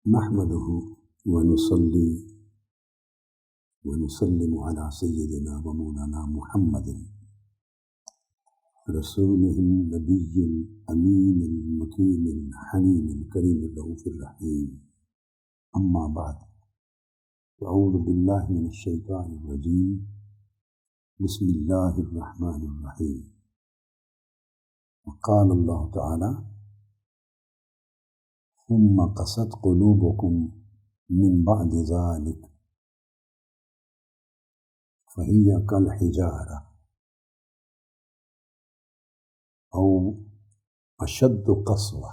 نحمده ونصلي ونسلم على سيدنا ومولانا محمد رسوله النبي الأمين المكين الحنين الكريم الرؤوف الرحيم. أما بعد، أعوذ بالله من الشيطان الرجيم. بسم الله الرحمن الرحيم. وقال الله تعالى: ثم قست قلوبكم من بعد ذلك فهي كالحجارة أو أشد قسوة.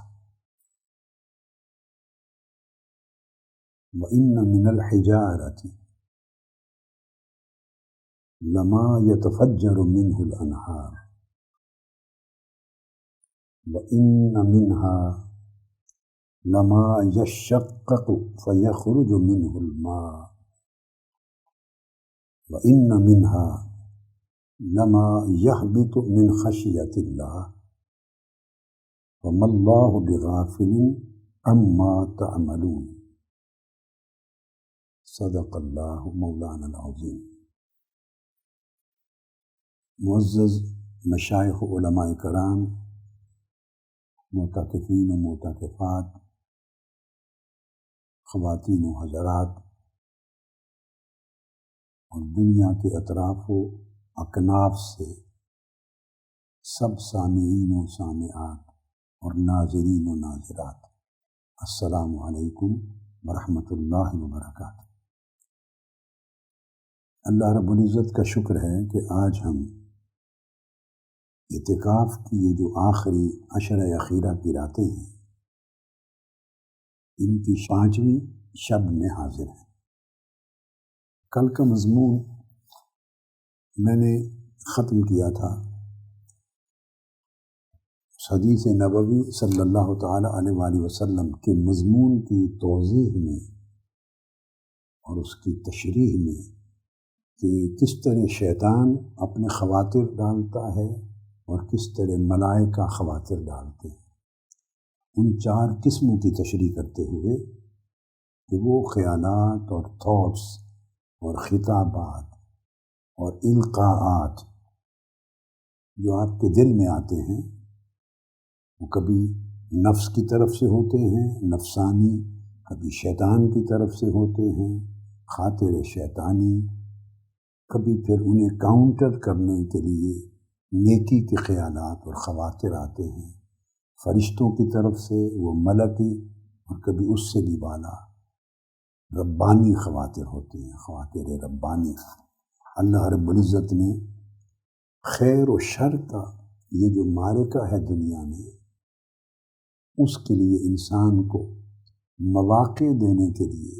وإن من الحجارة لما يتفجر منه الأنهار وإن منها لما يشقق فيخرج منه الماء وإن منها لما يهبط من خشية الله وما الله بغافل عما تعملون. صدق اللہ مولانا العظیم. معزز مشائخ علماء کرام، معتکفین و معتکفات، خواتین و حضرات اور دنیا کے اطراف و اکناف سے سب سامعین و سامعات اور ناظرین و ناظرات، السلام علیکم ورحمۃ اللہ وبرکاتہ. اللہ رب العزت کا شکر ہے کہ آج ہم اعتکاف کی یہ جو آخری عشرہ اخیرہ کی راتیں ہیں، ان کی 5ویں شب میں حاضر ہیں. کل کا مضمون میں نے ختم کیا تھا حدیث نبوی صلی اللہ تعالی علیہ وآلہ وسلم کے مضمون کی توضیح میں اور اس کی تشریح میں کہ کس طرح شیطان اپنے خواطر ڈالتا ہے اور کس طرح ملائکہ خواطر ڈالتے ہیں. ان 4 قسموں کی تشریح کرتے ہوئے کہ وہ خیالات اور تھاٹس اور خطابات اور القاءات جو آپ کے دل میں آتے ہیں، وہ کبھی نفس کی طرف سے ہوتے ہیں نفسانی، کبھی شیطان کی طرف سے ہوتے ہیں خاطر شیطانی، کبھی پھر انہیں کاؤنٹر کرنے کے لیے نیکی کے خیالات اور خواطر آتے ہیں فرشتوں کی طرف سے، وہ ملکی، اور کبھی اس سے بھی بالا ربانی خواطر ہوتے ہیں، خواطر ربانی. اللہ رب العزت نے خیر و شر کا یہ جو معرکہ ہے دنیا میں، اس کے لیے انسان کو مواقع دینے کے لیے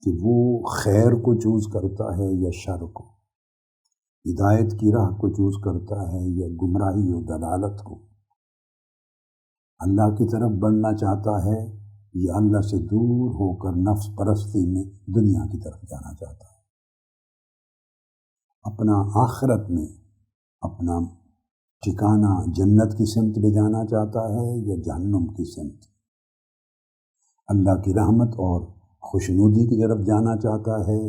کہ وہ خیر کو چوز کرتا ہے یا شر کو، ہدایت کی راہ کو چوز کرتا ہے یا گمراہی و دلالت کو، اللہ کی طرف بڑھنا چاہتا ہے یا اللہ سے دور ہو کر نفس پرستی میں دنیا کی طرف جانا چاہتا ہے، اپنا آخرت میں اپنا ٹھکانہ جنت کی سمت لے جانا چاہتا ہے یا جہنم کی سمت، اللہ کی رحمت اور خوشنودی کی طرف جانا چاہتا ہے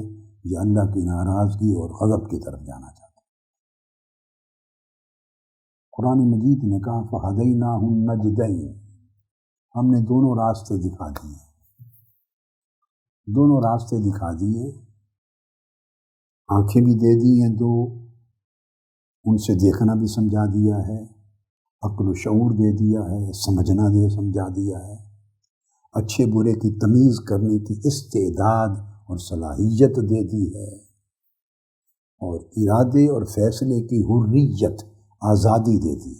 یا اللہ کی ناراضگی اور غضب کی طرف جانا چاہتا ہے. قرآن مجید نے کہا فَهَدَيْنَاهُ النَّجْدَيْنِ، ہم نے دونوں راستے دکھا دیے، دونوں راستے دکھا دیے. آنکھیں بھی دے دی ہیں 2، ان سے دیکھنا بھی سمجھا دیا ہے، عقل و شعور دے دیا ہے، سمجھنا دے سمجھا دیا ہے، اچھے برے کی تمیز کرنے کی استعداد اور صلاحیت دے دی ہے، اور ارادے اور فیصلے کی حریت، آزادی دے دی،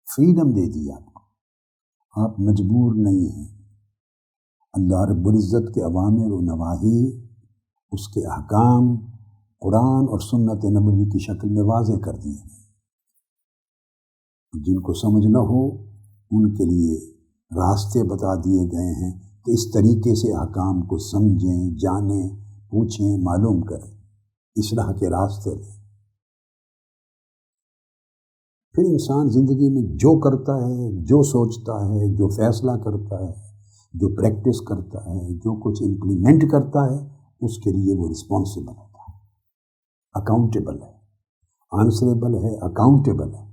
فریڈم دے دی. آپ مجبور نہیں ہیں. اللہ رب العزت کے اوامر و نواہی، اس کے احکام قرآن اور سنت نبوی کی شکل میں واضح کر دیے ہیں. جن کو سمجھ نہ ہو ان کے لیے راستے بتا دیے گئے ہیں کہ اس طریقے سے احکام کو سمجھیں، جانیں، پوچھیں، معلوم کریں، اصلاح کے راستے لیں. پھر انسان زندگی میں جو کرتا ہے، جو سوچتا ہے، جو فیصلہ کرتا ہے، جو پریکٹس کرتا ہے، جو کچھ امپلیمنٹ کرتا ہے، اس کے لیے وہ رسپانسبل ہوتا ہے، اکاؤنٹیبل ہے، آنسریبل ہے، اکاؤنٹیبل ہے۔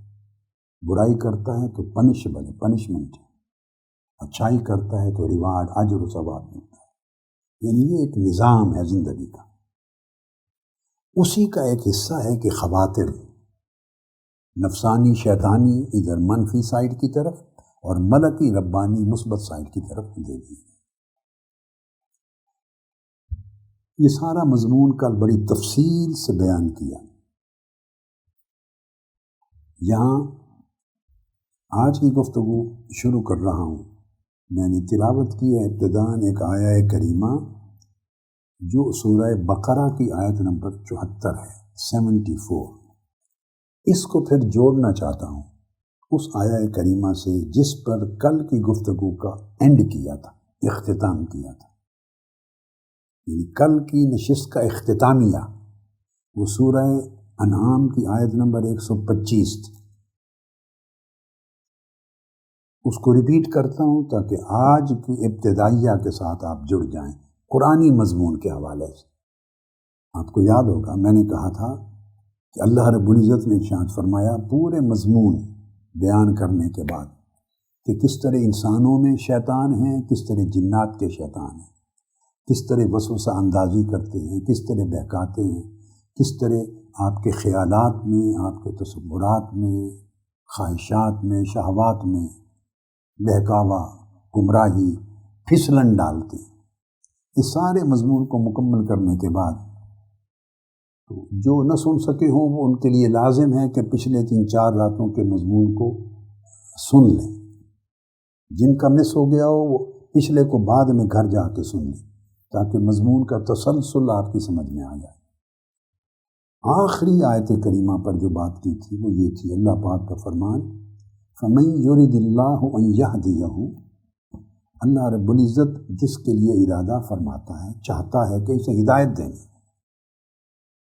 برائی کرتا ہے تو پنشبل ہے، پنشمنٹ ہے، اچھائی کرتا ہے تو ریوارڈ، اجر و ثواب ملتا ہے۔ یعنی یہ ایک نظام ہے زندگی کا۔ اسی کا ایک حصہ ہے کہ خواطر، نفسانی شیطانی ادھر منفی سائڈ کی طرف اور ملکی ربانی مثبت سائڈ کی طرف دے دی۔ یہ سارا مضمون کل بڑی تفصیل سے بیان کیا۔ یہاں آج کی گفتگو شروع کر رہا ہوں۔ میں نے تلاوت کی ہے ابتداً ایک آیہ کریمہ جو سورہ بقرہ کی آیت نمبر 74 ہے، 74۔ اس کو پھر جوڑنا چاہتا ہوں اس آیہ کریمہ سے جس پر کل کی گفتگو کا اینڈ کیا تھا، اختتام کیا تھا۔ یعنی کل کی نشست کا اختتامیہ وہ سورہ انعام کی آیت نمبر 125 تھی۔ اس کو ریپیٹ کرتا ہوں تاکہ آج کی ابتدائیہ کے ساتھ آپ جڑ جائیں قرآنی مضمون کے حوالے سے۔ آپ کو یاد ہوگا میں نے کہا تھا کہ اللہ رب العزت نے ارشاد فرمایا پورے مضمون بیان کرنے کے بعد کہ کس طرح انسانوں میں شیطان ہیں، کس طرح جنات کے شیطان ہیں، کس طرح وسوسہ اندازی کرتے ہیں، کس طرح بہکاتے ہیں، کس طرح آپ کے خیالات میں، آپ کے تصورات میں، خواہشات میں، شہوات میں بہکاوا، گمراہی، پھسلن ڈالتے ہیں۔ اس سارے مضمون کو مکمل کرنے کے بعد تو جو نہ سن سکے ہوں وہ ان کے لیے لازم ہے کہ پچھلے 3-4 راتوں کے مضمون کو سن لیں۔ جن کا مس ہو گیا ہو وہ پچھلے کو بعد میں گھر جا کے سن لیں تاکہ مضمون کا تسلسل آپ کی سمجھ میں آ جائے۔ آخری آیت کریمہ پر جو بات کی تھی وہ یہ تھی، اللہ پاک کا فرمان فَمَن يُرِدِ اللَّهُ أَن يَهْدِيَهُ، اللہ رب العزت جس کے لیے ارادہ فرماتا ہے، چاہتا ہے کہ اسے ہدایت دیں،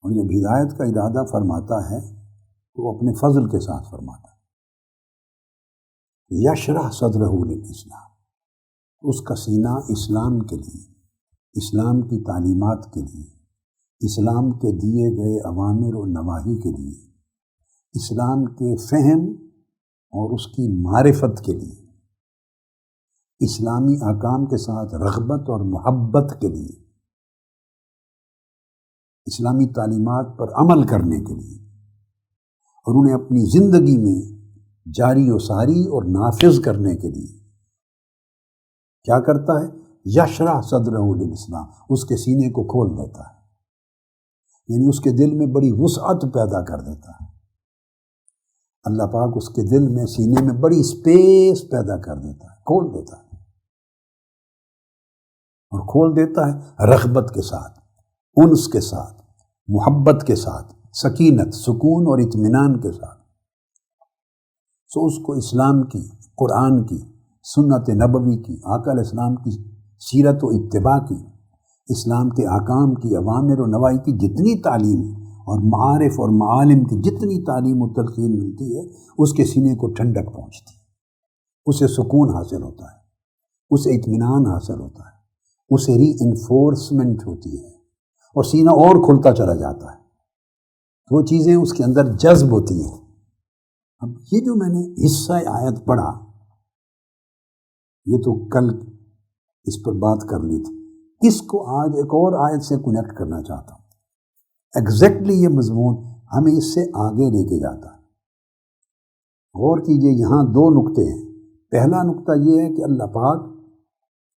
اور جب ہدایت کا ارادہ فرماتا ہے تو وہ اپنے فضل کے ساتھ فرماتا ہے۔ یشرح صدرہ للاسلام، اس کا سینہ اسلام کے لیے، اسلام کی تعلیمات کے لیے، اسلام کے دیے گئے اوامر و نواہی کے لیے، اسلام کے فہم اور اس کی معرفت کے لیے، اسلامی احکام کے ساتھ رغبت اور محبت کے لیے، اسلامی تعلیمات پر عمل کرنے کے لیے، اور انہیں اپنی زندگی میں جاری و ساری اور نافذ کرنے کے لیے کیا کرتا ہے؟ یشرح صدرہ للاسلام، اس کے سینے کو کھول دیتا ہے، یعنی اس کے دل میں بڑی وسعت پیدا کر دیتا ہے۔ اللہ پاک اس کے دل میں، سینے میں بڑی اسپیس پیدا کر دیتا ہے، کھول دیتا ہے، اور کھول دیتا ہے رغبت کے ساتھ، انس کے ساتھ، محبت کے ساتھ، سکینت، سکون اور اطمینان کے ساتھ۔ سو اس کو اسلام کی، قرآن کی، سنت نبوی کی، آقا علیہ السلام کی سیرت و اتباع کی، اسلام کے احکام کی، اوامر و نواہی کی جتنی تعلیم اور معارف اور معالم کی جتنی تعلیم و تلقین ملتی ہے، اس کے سینے کو ٹھنڈک پہنچتی ہے، اسے سکون حاصل ہوتا ہے، اسے اطمینان حاصل ہوتا ہے، اسے ری انفورسمنٹ ہوتی ہے، اور سینہ اور کھلتا چلا جاتا ہے، وہ چیزیں اس کے اندر جذب ہوتی ہیں۔ اب یہ جو میں نے حصہ آیت پڑھا، یہ تو کل اس پر بات کر لی تھی، اس کو آج ایک اور آیت سے کنیکٹ کرنا چاہتا ہوں۔ ایگزیکٹلی یہ مضمون ہمیں اس سے آگے لے کے جاتا ہے۔ غور کیجئے، یہاں 2 نقطے ہیں۔ پہلا نقطہ یہ ہے کہ اللہ پاک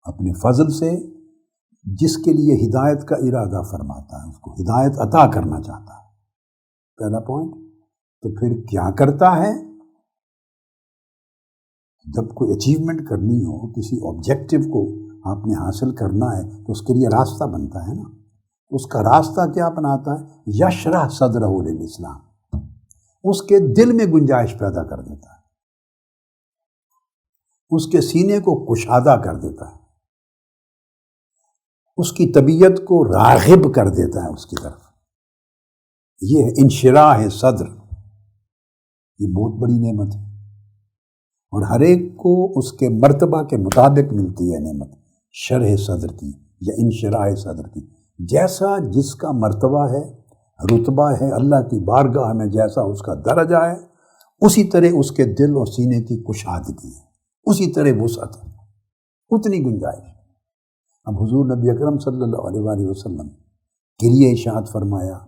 اپنے فضل سے جس کے لیے ہدایت کا ارادہ فرماتا ہے اس کو ہدایت عطا کرنا چاہتا ہے، پہلا پوائنٹ۔ تو پھر کیا کرتا ہے؟ جب کوئی اچیومنٹ کرنی ہو، کسی آبجیکٹو کو آپ نے حاصل کرنا ہے تو اس کے لیے راستہ بنتا ہے نا۔ اس کا راستہ کیا بناتا ہے؟ یشرح صدرہ للاسلام، اس کے دل میں گنجائش پیدا کر دیتا ہے، اس کے سینے کو کشادہ کر دیتا ہے، اس کی طبیعت کو راغب کر دیتا ہے اس کی طرف۔ یہ انشراح صدر، یہ بہت بڑی نعمت ہے، اور ہر ایک کو اس کے مرتبہ کے مطابق ملتی ہے نعمت۔ شرح صدر کی یا انشراح صدر کی، جیسا جس کا مرتبہ ہے، رتبہ ہے اللہ کی بارگاہ میں، جیسا اس کا درجہ ہے، اسی طرح اس کے دل اور سینے کی کشادگی ہے، اسی طرح وسعت ہے، اتنی گنجائش۔ اب حضور نبی اکرم صلی اللہ علیہ وآلہ وسلم کے لیے ارشاد فرمایا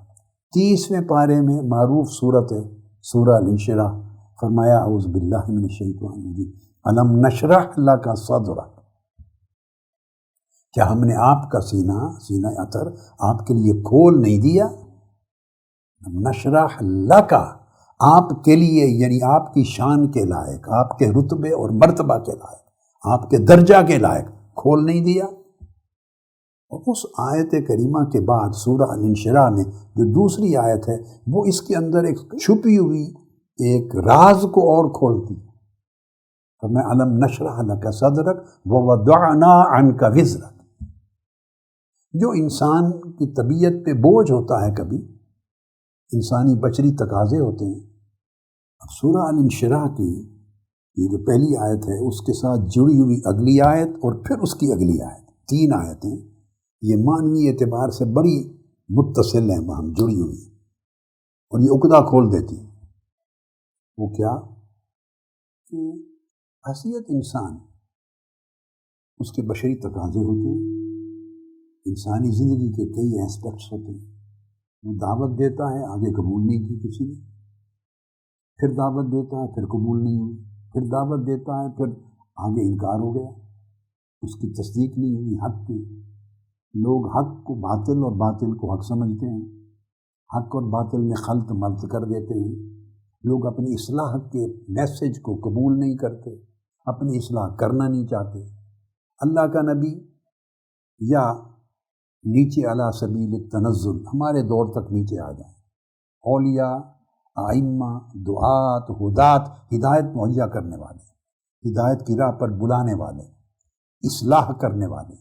30ویں پارے میں معروف صورت ہے سورہ الانشراح، فرمایا اعوذ باللہ من الشیطان الرجیم الم نشرح لک صدرک، کیا ہم نے آپ کا سینہ اطہر آپ کے لیے کھول نہیں دیا؟ نشرح لک، آپ کے لیے، یعنی آپ کی شان کے لائق، آپ کے رتبے اور مرتبہ کے لائق، آپ کے درجہ کے لائق کھول نہیں دیا؟ اور اس آیت کریمہ کے بعد سورہ الانشراح میں جو دوسری آیت ہے وہ اس کے اندر ایک چھپی ہوئی ایک راز کو اور کھولتی ہے۔ فرمایا الم نشرح لک صدرک ووضعنا عنک وزرک۔ جو انسان کی طبیعت پہ بوجھ ہوتا ہے، کبھی انسانی بشری تقاضے ہوتے ہیں، اب سورہ الانشراح کی یہ جو پہلی آیت ہے اس کے ساتھ جڑی ہوئی اگلی آیت اور پھر اس کی اگلی آیت، 3 آیتیں یہ معنوی اعتبار سے بڑی متصل ہیں، وہاں جڑی ہوئی، اور یہ عقدہ کھول دیتی ہیں۔ وہ کیا کہ حیثیت انسان، اس کے بشری تقاضے ہوتے ہیں، انسانی زندگی کے کئی ایسپیکٹس ہوتے ہیں۔ وہ دعوت دیتا ہے، آگے قبول نہیں کی کسی نے، پھر دعوت دیتا ہے، پھر قبول نہیں ہوئی، پھر دعوت دیتا ہے، پھر آگے انکار ہو گیا، اس کی تصدیق نہیں ہوئی حق کی۔ لوگ حق کو باطل اور باطل کو حق سمجھتے ہیں، حق اور باطل میں خلط ملط کر دیتے ہیں۔ لوگ اپنی اصلاح کے میسج کو قبول نہیں کرتے، اپنی اصلاح کرنا نہیں چاہتے۔ اللہ کا نبی یا نیچے علی سبیل التنزل ہمارے دور تک نیچے آ جائیں، اولیاء، ائمہ، دعات، ہدات، ہدایت مہیا کرنے والے، ہدایت کی راہ پر بلانے والے، اصلاح کرنے والے،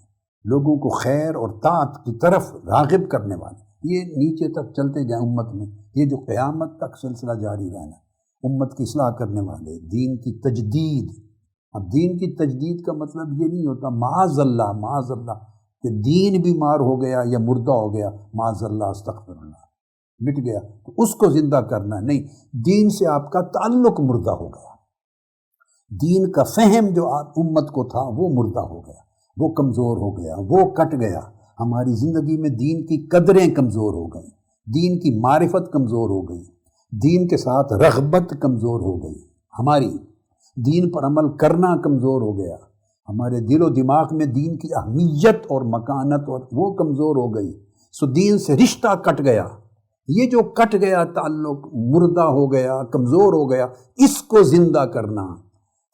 لوگوں کو خیر اور طاعت کی طرف راغب کرنے والے، یہ نیچے تک چلتے جائیں امت میں، یہ جو قیامت تک سلسلہ جاری رہنا، امت کی اصلاح کرنے والے، دین کی تجدید۔ اب دین کی تجدید کا مطلب یہ نہیں ہوتا معاذ اللہ کہ دین بیمار ہو گیا یا مردہ ہو گیا، معاذ اللہ استغفر اللہ، مٹ گیا تو اس کو زندہ کرنا نہیں، دین سے آپ کا تعلق مردہ ہو گیا، دین کا فہم جو امت کو تھا وہ مردہ ہو گیا، وہ کمزور ہو گیا، وہ کٹ گیا۔ ہماری زندگی میں دین کی قدریں کمزور ہو گئیں، دین کی معرفت کمزور ہو گئی، دین کے ساتھ رغبت کمزور ہو گئی، ہماری دین پر عمل کرنا کمزور ہو گیا، ہمارے دل و دماغ میں دین کی اہمیت اور مکانت اور وہ کمزور ہو گئی، سو دین سے رشتہ کٹ گیا۔ یہ جو کٹ گیا تعلق، مردہ ہو گیا، کمزور ہو گیا، اس کو زندہ کرنا،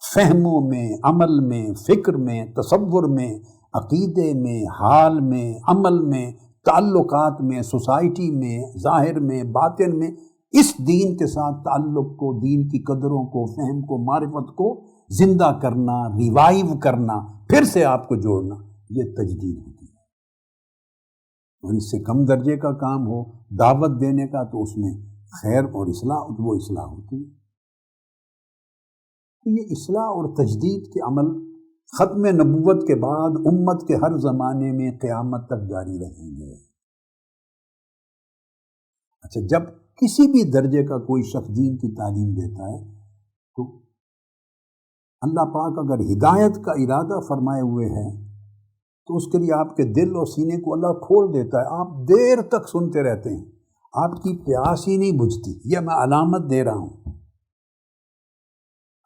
فہموں میں، عمل میں، فکر میں، تصور میں، عقیدے میں، حال میں، عمل میں، تعلقات میں، سوسائٹی میں، ظاہر میں، باطن میں، اس دین کے ساتھ تعلق کو، دین کی قدروں کو، فہم کو، معرفت کو زندہ کرنا، ریوائیو کرنا، پھر سے آپ کو جوڑنا، یہ تجدید ہوتی ہے۔ اور اس سے کم درجے کا کام ہو دعوت دینے کا تو اس میں خیر اور اصلاح، وہ اصلاح ہوتی ہے۔ تو یہ اصلاح اور تجدید کے عمل ختم نبوت کے بعد امت کے ہر زمانے میں قیامت تک جاری رہیں گے۔ اچھا، جب کسی بھی درجے کا کوئی شخص دین کی تعلیم دیتا ہے تو اللہ پاک اگر ہدایت کا ارادہ فرمائے ہوئے ہے تو اس کے لیے آپ کے دل اور سینے کو اللہ کھول دیتا ہے، آپ دیر تک سنتے رہتے ہیں، آپ کی پیاس ہی نہیں بجھتی۔ یہ میں علامت دے رہا ہوں،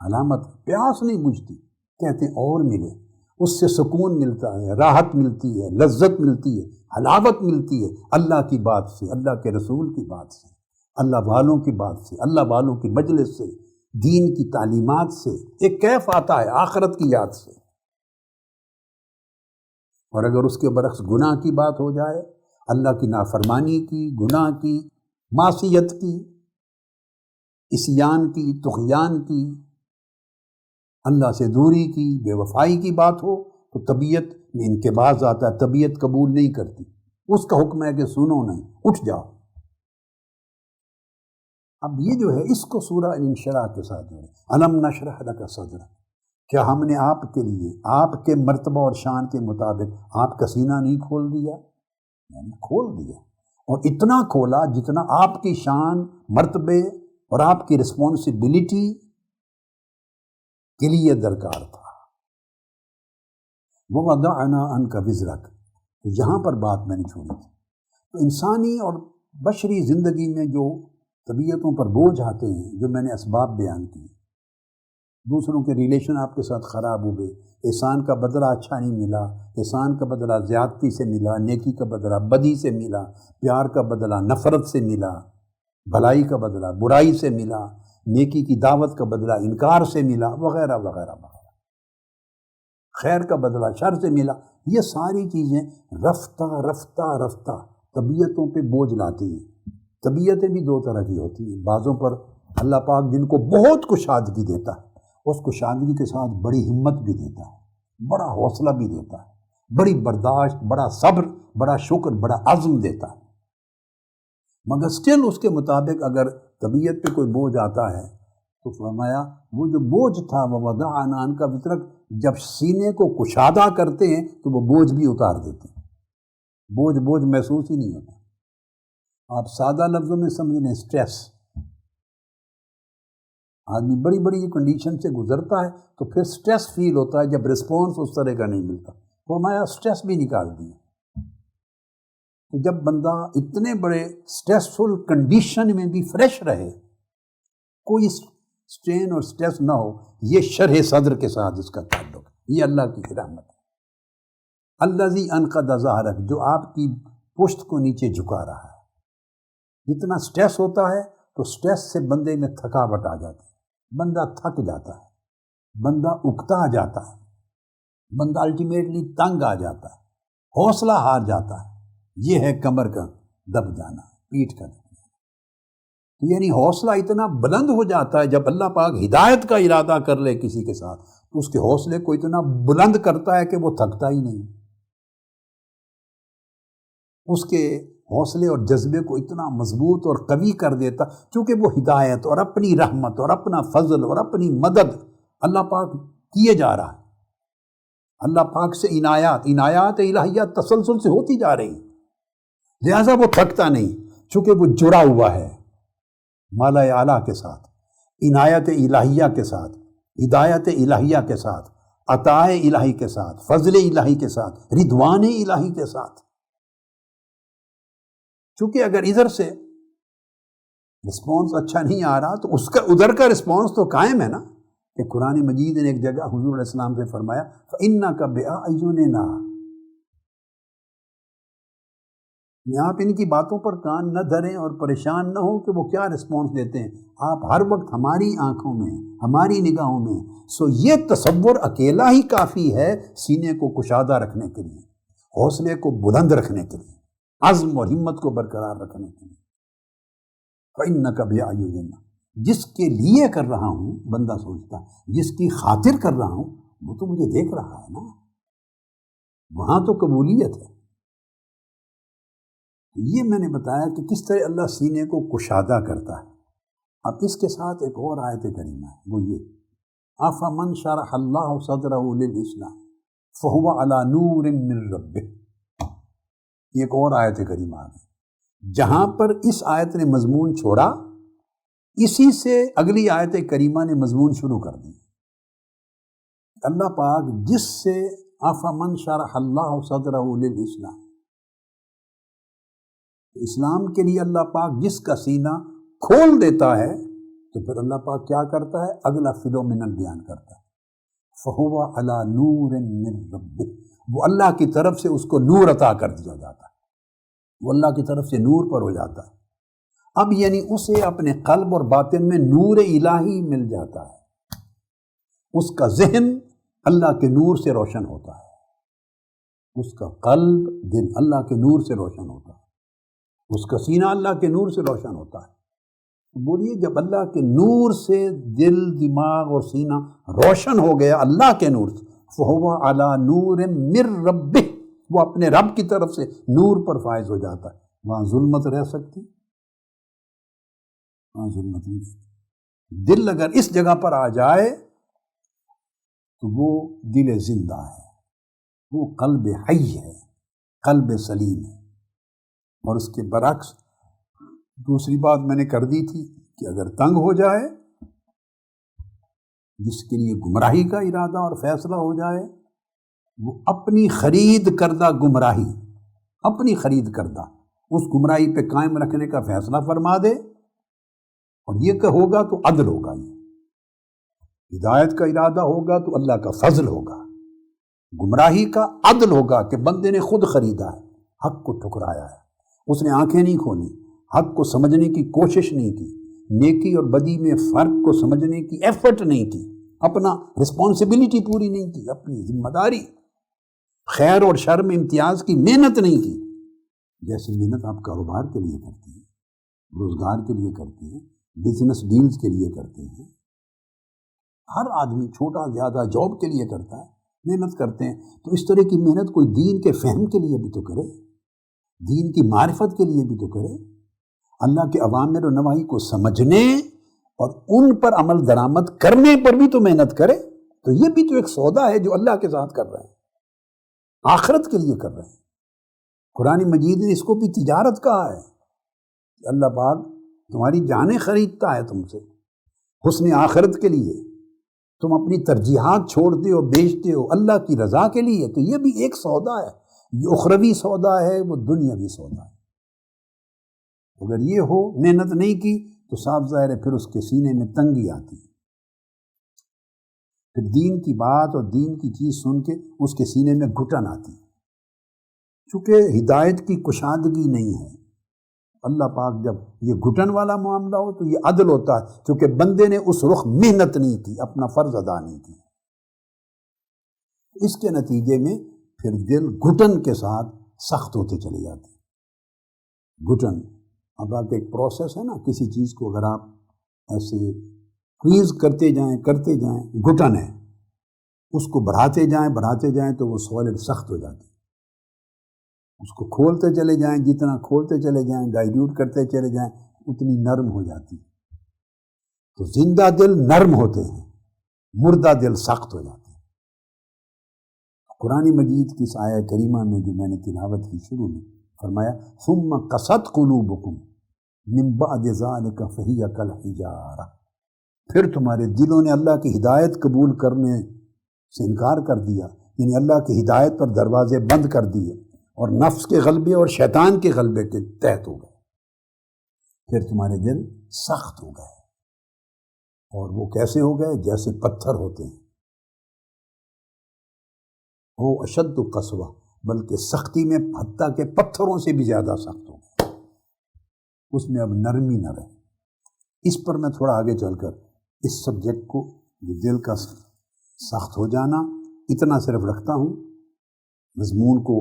علامت، پیاس نہیں بجھتی، کہتے ہیں اور ملے، اس سے سکون ملتا ہے، راحت ملتی ہے، لذت ملتی ہے، حلاوت ملتی ہے، اللہ کی بات سے، اللہ کے رسول کی بات سے، اللہ والوں کی بات سے، اللہ والوں کی مجلس سے، دین کی تعلیمات سے ایک کیف آتا ہے، آخرت کی یاد سے۔ اور اگر اس کے برعکس گناہ کی بات ہو جائے، اللہ کی نافرمانی کی، گناہ کی، معصیت کی، عصیان کی، طغیان کی، اللہ سے دوری کی، بے وفائی کی بات ہو تو طبیعت میں انقباض آتا ہے، طبیعت قبول نہیں کرتی، اس کا حکم ہے کہ سنو نہیں، اٹھ جاؤ۔ اب یہ جو ہے اس کو سورہ الانشراح کے ساتھ جو ہے الم نشرح لک صدرک، کیا ہم نے آپ کے لیے آپ کے مرتبہ اور شان کے مطابق آپ کا سینہ نہیں کھول دیا؟ میں نے کھول دیا، اور اتنا کھولا جتنا آپ کی شان، مرتبے اور آپ کی رسپانسبلٹی کے لیے درکار تھا۔ وَوَضَعْنَا عَنْكَ وِزْرَكَ، تو یہاں پر بات میں نے چھوڑی تھی۔ تو انسانی اور بشری زندگی میں جو طبیعتوں پر بوجھ آتے ہیں، جو میں نے اسباب بیان کیے، دوسروں کے ریلیشن آپ کے ساتھ خراب ہو گئے، احسان کا بدلہ اچھا نہیں ملا، احسان کا بدلہ زیادتی سے ملا، نیکی کا بدلہ بدی سے ملا، پیار کا بدلہ نفرت سے ملا، بھلائی کا بدلہ برائی سے ملا، نیکی کی دعوت کا بدلہ انکار سے ملا، وغیرہ وغیرہ وغیرہ، خیر کا بدلہ شر سے ملا۔ یہ ساری چیزیں رفتہ رفتہ رفتہ طبیعتوں پہ بوجھ لاتی ہیں۔ طبیعتیں بھی دو طرح کی ہوتی ہیں، بعضوں پر اللہ پاک جن کو بہت کشادگی دیتا ہے، اس کشادگی کے ساتھ بڑی ہمت بھی دیتا ہے، بڑا حوصلہ بھی دیتا ہے، بڑی برداشت، بڑا صبر، بڑا شکر، بڑا عزم دیتا ہے۔ مگر سٹل اس کے مطابق اگر طبیعت پہ کوئی بوجھ آتا ہے تو فرمایا وہ جو بوجھ تھا وَوَضَعْنَا عَنْكَ وِزْرَكَ، جب سینے کو کشادہ کرتے ہیں تو وہ بوجھ بھی اتار دیتے ہیں، بوجھ محسوس ہی نہیں ہوتا۔ آپ سادہ لفظوں میں سمجھ لیں، سٹریس۔ آدمی بڑی بڑی کنڈیشن سے گزرتا ہے تو پھر سٹریس فیل ہوتا ہے جب رسپانس اس طرح کا نہیں ملتا۔ فرمایا سٹریس بھی نکال دیا۔ تو جب بندہ اتنے بڑے سٹریسفل کنڈیشن میں بھی فریش رہے، کوئی سٹرین اور سٹریس نہ ہو، یہ شرح صدر کے ساتھ اس کا تعلق ہے، یہ اللہ کی رحمت ہے۔ الذی انقض ظہرک، جو آپ کی پشت کو نیچے جھکا رہا ہے۔ جتنا سٹریس ہوتا ہے تو سٹریس سے بندے میں تھکاوٹ آ جاتی ہے، بندہ تھک جاتا ہے، بندہ اکتا جاتا ہے، بندہ الٹیمیٹلی تنگ آ جاتا ہے، حوصلہ ہار جاتا ہے۔ یہ ہے کمر کا دب جانا، پیٹھ کا دب جانا۔ یعنی حوصلہ اتنا بلند ہو جاتا ہے جب اللہ پاک ہدایت کا ارادہ کر لے کسی کے ساتھ تو اس کے حوصلے کو اتنا بلند کرتا ہے کہ وہ تھکتا ہی نہیں، اس کے حوصلے اور جذبے کو اتنا مضبوط اور قوی کر دیتا، چونکہ وہ ہدایت اور اپنی رحمت اور اپنا فضل اور اپنی مدد اللہ پاک کیے جا رہا ہے۔ اللہ پاک سے عنایات الہیہ تسلسل سے ہوتی جا رہی، لہذا وہ تھکتا نہیں، چونکہ وہ جڑا ہوا ہے مالا اعلیٰ کے ساتھ، عنایت الہیہ کے ساتھ، ہدایت الہیہ کے ساتھ، عطاء الہی کے ساتھ، فضل الہی کے ساتھ، رضوان الہی کے ساتھ۔ چونکہ اگر ادھر سے رسپانس اچھا نہیں آ رہا تو اس کا ادھر کا رسپانس تو قائم ہے نا، کہ قرآن مجید نے ایک جگہ حضور علیہ السلام سے فرمایا فَإِنَّكَ بِأَعْيُنِنَا، آپ ان کی باتوں پر کان نہ دھریں اور پریشان نہ ہوں کہ وہ کیا رسپانس دیتے ہیں، آپ ہر وقت ہماری آنکھوں میں، ہماری نگاہوں میں۔ سو یہ تصور اکیلا ہی کافی ہے سینے کو کشادہ رکھنے کے لیے، حوصلے کو بلند رکھنے کے لیے، عزم اور ہمت کو برقرار رکھنے کے لیے۔ فَإِنَّكَ بِأَعْيُنِنَا، جس کے لیے کر رہا ہوں، بندہ سوچتا جس کی خاطر کر رہا ہوں وہ تو مجھے دیکھ رہا ہے نا، وہاں تو قبولیت ہے۔ یہ میں نے بتایا کہ کس طرح اللہ سینے کو کشادہ کرتا ہے۔ اب اس کے ساتھ ایک اور آیت کریمہ ہے، وہ یہ أَفَمَنْ شَرَحَ اللَّهُ صَدْرَهُ لِلْإِسْلَامِ فَهُوَ عَلَى نُورٍ مِّن رَبِّهِ۔ ایک اور آیت کریمہ آ گئی جہاں پر اس آیت نے مضمون چھوڑا، اسی سے اگلی آیت کریمہ نے مضمون شروع کر دی۔ اللہ پاک جس سے أَفَمَنْ شَرَحَ اللَّهُ صَدْرَهُ لِلْإِسْلَامِ، اسلام کے لیے اللہ پاک جس کا سینہ کھول دیتا ہے تو پھر اللہ پاک کیا کرتا ہے، اگلا فنومینل بیان کرتا ہے، فَهُوَ عَلَى نُورٍ مِّن رَبِّهِ، وہ اللہ کی طرف سے اس کو نور عطا کر دیا جاتا ہے، وہ اللہ کی طرف سے نور پر ہو جاتا ہے۔ اب یعنی اسے اپنے قلب اور باطن میں نور الہی مل جاتا ہے، اس کا ذہن اللہ کے نور سے روشن ہوتا ہے، اس کا قلب دل اللہ کے نور سے روشن ہوتا ہے، اس کا سینہ اللہ کے نور سے روشن ہوتا ہے۔ بولیے جب اللہ کے نور سے دل، دماغ اور سینہ روشن ہو گیا اللہ کے نور سے، فَهُوَ عَلَى نُورٍ مِّن رَبِّهِ، وہ اپنے رب کی طرف سے نور پر فائز ہو جاتا ہے۔ وہاں ظلمت رہ سکتی؟ وہاں ظلمت نہیں رہتی۔ دل اگر اس جگہ پر آ جائے تو وہ دل زندہ ہے، وہ قلب حی ہے، قلب سلیم ہے۔ اور اس کے برعکس دوسری بات میں نے کر دی تھی کہ اگر تنگ ہو جائے، جس کے لیے گمراہی کا ارادہ اور فیصلہ ہو جائے، وہ اپنی خرید کردہ گمراہی، اپنی خرید کردہ اس گمراہی پہ قائم رکھنے کا فیصلہ فرما دے، اور یہ کہ ہوگا تو عدل ہوگا، یہ ہدایت کا ارادہ ہوگا تو اللہ کا فضل ہوگا، گمراہی کا عدل ہوگا کہ بندے نے خود خریدا ہے، حق کو ٹھکرایا ہے، اس نے آنکھیں نہیں کھولی، حق کو سمجھنے کی کوشش نہیں کی، نیکی اور بدی میں فرق کو سمجھنے کی ایفرٹ نہیں کی، اپنا رسپانسبلٹی پوری نہیں کی، اپنی ذمہ داری خیر اور شر میں امتیاز کی محنت نہیں کی، جیسے محنت آپ کاروبار کے لیے کرتے ہیں، روزگار کے لیے کرتے ہیں، بزنس ڈیلز کے لیے کرتے ہیں، ہر آدمی چھوٹا زیادہ جاب کے لیے کرتا ہے، محنت کرتے ہیں، تو اس طرح کی محنت کوئی دین کے فہم کے لیے بھی تو کرے، دین کی معرفت کے لیے بھی تو کرے، اللہ کے اوامر و نواہی کو سمجھنے اور ان پر عمل درآمد کرنے پر بھی تو محنت کرے۔ تو یہ بھی تو ایک سودا ہے جو اللہ کے ساتھ کر رہے ہیں، آخرت کے لیے کر رہے ہیں۔ قرآن مجید نے اس کو بھی تجارت کہا ہے کہ اللہ پاک تمہاری جانیں خریدتا ہے تم سے حسن آخرت کے لیے، تم اپنی ترجیحات چھوڑتے ہو، بیچتے ہو اللہ کی رضا کے لیے، تو یہ بھی ایک سودا ہے، یہ اخروی سودا ہے، وہ دنیاوی سودا ہے۔ اگر یہ ہو، محنت نہیں کی تو صاف ظاہر ہے پھر اس کے سینے میں تنگی آتی ہے، پھر دین کی بات اور دین کی چیز سن کے اس کے سینے میں گھٹن آتی ہے، چونکہ ہدایت کی کشادگی نہیں ہے۔ اللہ پاک جب یہ گھٹن والا معاملہ ہو تو یہ عدل ہوتا ہے، کیونکہ بندے نے اس رخ محنت نہیں کی، اپنا فرض ادا نہیں کی، اس کے نتیجے میں پھر دل گھٹن کے ساتھ سخت ہوتے چلے جاتے ہیں۔ گھٹن اب آپ ایک پروسیس ہے نا، کسی چیز کو اگر آپ ایسے کوئز کرتے جائیں گھٹن ہے، اس کو بڑھاتے جائیں تو وہ سالڈ سخت ہو جاتی ہے، اس کو کھولتے چلے جائیں، جتنا کھولتے چلے جائیں، ڈائلیوٹ کرتے چلے جائیں، اتنی نرم ہو جاتی ہے۔ تو زندہ دل نرم ہوتے ہیں، مردہ دل سخت ہو جاتے ہیں۔ قرآن مجید کی اس آیہ کریمہ میں جو میں نے تلاوت کی شروع میں فرمایا ثم قست قلوبکم من بعد ذلک فہی کالحجارہ، پھر تمہارے دلوں نے اللہ کی ہدایت قبول کرنے سے انکار کر دیا، یعنی اللہ کی ہدایت پر دروازے بند کر دیے اور نفس کے غلبے اور شیطان کے غلبے کے تحت ہو گئے، پھر تمہارے دل سخت ہو گئے، اور وہ کیسے ہو گئے؟ جیسے پتھر ہوتے ہیں، وہ اشد قسوہ، بلکہ سختی میں حتیٰ کہ پتھروں سے بھی زیادہ سخت ہو گئے، اس میں اب نرمی نہ رہے۔ اس پر میں تھوڑا آگے چل کر اس سبجیکٹ کو، یہ دل کا سخت ہو جانا، اتنا صرف رکھتا ہوں، مضمون کو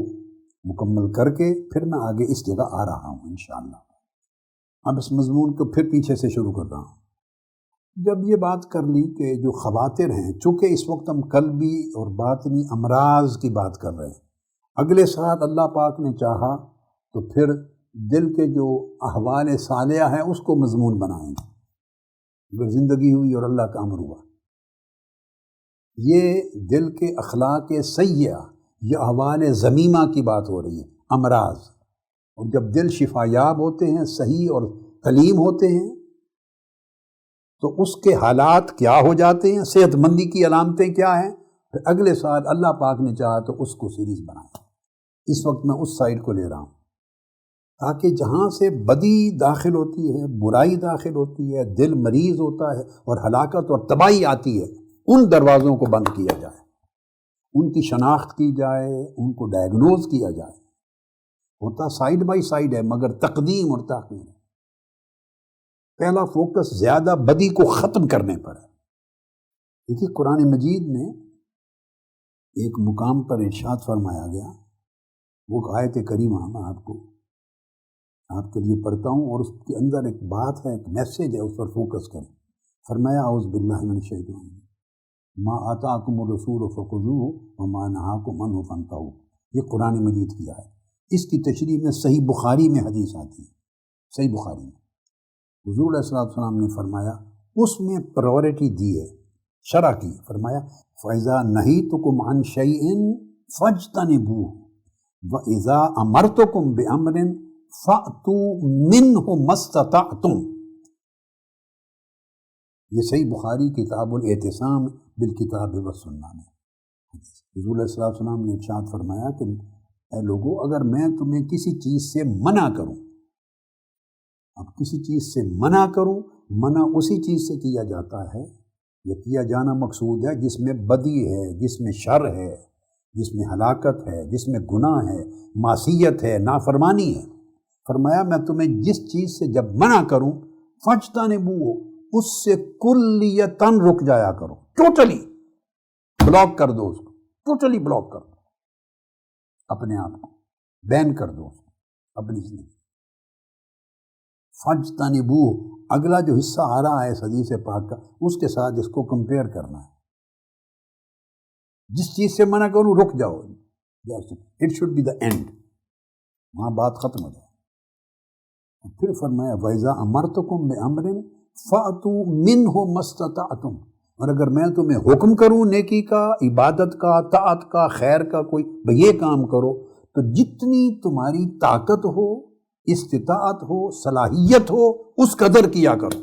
مکمل کر کے پھر میں آگے اس جگہ آ رہا ہوں انشاءاللہ۔ اب اس مضمون کو پھر پیچھے سے شروع کر رہا ہوں۔ جب یہ بات کر لی کہ جو خواتر ہیں، چونکہ اس وقت ہم قلبی اور باطنی امراض کی بات کر رہے ہیں، اگلے ساتھ اللہ پاک نے چاہا تو پھر دل کے جو احوال صالحہ ہیں اس کو مضمون بنائیں گے، اگر زندگی ہوئی اور اللہ کا امر ہوا۔ یہ دل کے اخلاق سیئہ، یہ احوال ذمیمہ کی بات ہو رہی ہے، امراض، اور جب دل شفا یاب ہوتے ہیں، صحیح اور سلیم ہوتے ہیں، تو اس کے حالات کیا ہو جاتے ہیں، صحت مندی کی علامتیں کیا ہیں، پھر اگلے سال اللہ پاک نے چاہا تو اس کو سیریز بنائیں۔ اس وقت میں اس سائڈ کو لے رہا ہوں تاکہ جہاں سے بدی داخل ہوتی ہے، برائی داخل ہوتی ہے، دل مریض ہوتا ہے اور ہلاکت اور تباہی آتی ہے، ان دروازوں کو بند کیا جائے، ان کی شناخت کی جائے، ان کو ڈائیگنوز کیا جائے۔ ہوتا سائیڈ بائی سائیڈ ہے، مگر تقدیم اور تاخیر ہے۔ پہلا فوکس زیادہ بدی کو ختم کرنے پر ہے۔ دیکھیے قرآن مجید میں ایک مقام پر ارشاد فرمایا گیا، وہ آیت کریمہ میں آپ کے لیے پڑھتا ہوں، اور اس کے اندر ایک بات ہے، ایک میسیج ہے، اس پر فوکس کریں۔ فرمایا اعوذ باللہ من الشیطان ما آتاکم الرسول فخذوہ وما نہاکم عنہ فانتہوا، یہ قرآن مجید کی آیت، اس کی تشریح میں صحیح بخاری میں حدیث آتی ہے، صحیح بخاری میں حضور علیہ السلام نے فرمایا اس میں پرائورٹی دی ہے شرع کی. فرمایا فَإِذَا نَهِيتُكُمْ عَنْ شَيْءٍ فَاجْتَنِبُوهُ وَإِذَا أَمَرْتُكُمْ بِأَمْرٍ فَأْتُوا مِنْهُ مَا اسْتَطَعْتُمْ. یہ صحیح بخاری کتاب الاعتصام بالکتاب والسنہ میں حضور علیہ السلام نے ارشاد فرمایا کہ اے لوگو، اگر میں تمہیں کسی چیز سے منع کروں، اب کسی چیز سے منع کروں، منع اسی چیز سے کیا جاتا ہے یا کیا جانا مقصود ہے جس میں بدی ہے، جس میں شر ہے، جس میں ہلاکت ہے، جس میں گناہ ہے، معصیت ہے، نافرمانی ہے. فرمایا میں تمہیں جس چیز سے جب منع کروں فاجتنبوہ، اس سے کلیتاً رک جایا کرو، ٹوٹلی بلاک کر دو، اس کو ٹوٹلی بلاک کر دو، اپنے آپ کو بین کر دو اپنی زندگی. فاجتنبوہ، اگلا جو حصہ آ رہا ہے اس حدیث پاک کا، اس کے ساتھ اس کو کمپیئر کرنا ہے. جس چیز سے منع کروں رک جاؤ، it should be the end, وہاں بات ختم ہو جائے. پھر فرمایا وَإِذَا أَمَرْتُكُمْ بِأَمْرٍ فَأْتُوا مِنْهُ مَا اسْتَطَعْتُمْ. اور اگر میں تمہیں حکم کروں نیکی کا، عبادت کا، طاعت کا، خیر کا، کوئی یہ کام کرو، تو جتنی تمہاری طاقت ہو، استطاعت ہو، صلاحیت ہو، اس قدر کیا کرو،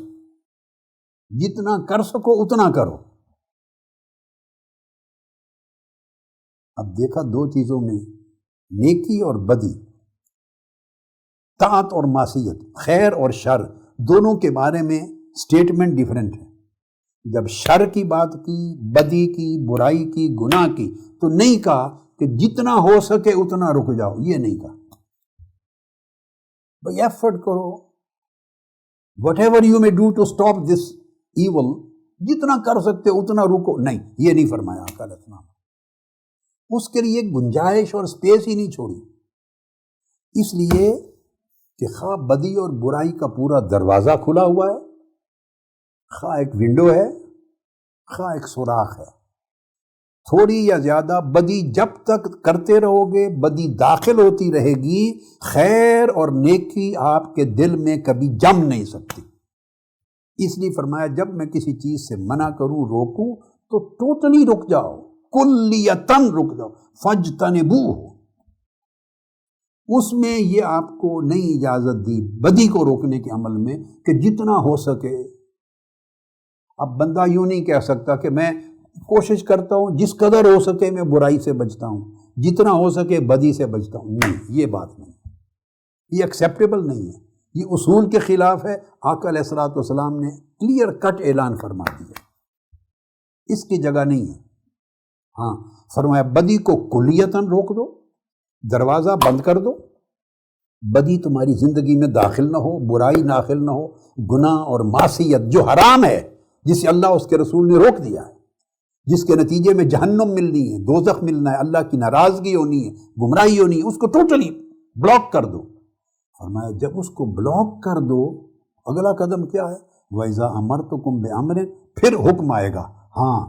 جتنا کر سکو اتنا کرو. اب دیکھا دو چیزوں میں، نیکی اور بدی، طاعت اور معصیت، خیر اور شر، دونوں کے بارے میں سٹیٹمنٹ ڈیفرنٹ ہے. جب شر کی بات کی، بدی کی، برائی کی، گناہ کی، تو نہیں کہا کہ جتنا ہو سکے اتنا رک جاؤ، یہ نہیں کہا. بھائی ایفرٹ کرو، وٹ ایور یو میں do to stop this evil, جتنا کر سکتے اتنا رکو، نہیں، یہ نہیں فرمایا آقا علیہ السلام. اس کے لیے گنجائش اور سپیس ہی نہیں چھوڑی، اس لیے کہ خواہ بدی اور برائی کا پورا دروازہ کھلا ہوا ہے، خواہ ایک ونڈو ہے، خواہ ایک سوراخ ہے. تھوڑی یا زیادہ بدی جب تک کرتے رہو گے، بدی داخل ہوتی رہے گی، خیر اور نیکی آپ کے دل میں کبھی جم نہیں سکتی. اس لیے فرمایا جب میں کسی چیز سے منع کروں، روکوں، تو ٹوٹلی رک جاؤ، کلیتاً رک جاؤ. فاجتنبوہ، اس میں یہ آپ کو نہیں اجازت دی بدی کو روکنے کے عمل میں کہ جتنا ہو سکے. اب بندہ یوں نہیں کہہ سکتا کہ میں کوشش کرتا ہوں جس قدر ہو سکے میں برائی سے بچتا ہوں، جتنا ہو سکے بدی سے بچتا ہوں. نہیں، یہ بات نہیں، یہ ایکسیپٹیبل نہیں ہے، یہ اصول کے خلاف ہے. آقا علیہ السلام نے کلیئر کٹ اعلان فرما دیا، اس کی جگہ نہیں ہے. ہاں فرمایا بدی کو کلیتاً روک دو، دروازہ بند کر دو، بدی تمہاری زندگی میں داخل نہ ہو، برائی داخل نہ ہو، گناہ اور معصیت جو حرام ہے، جسے اللہ اس کے رسول نے روک دیا ہے، جس کے نتیجے میں جہنم ملنی ہے، دوزخ ملنا ہے، اللہ کی ناراضگی ہونی ہے، گمراہی ہونی ہے، اس کو ٹوٹلی بلاک کر دو. فرمایا جب اس کو بلاک کر دو، اگلا قدم کیا ہے؟ وَإِذَا أَمَرْتُكُمْ بِأَمْرٍ، پھر حکم آئے گا. ہاں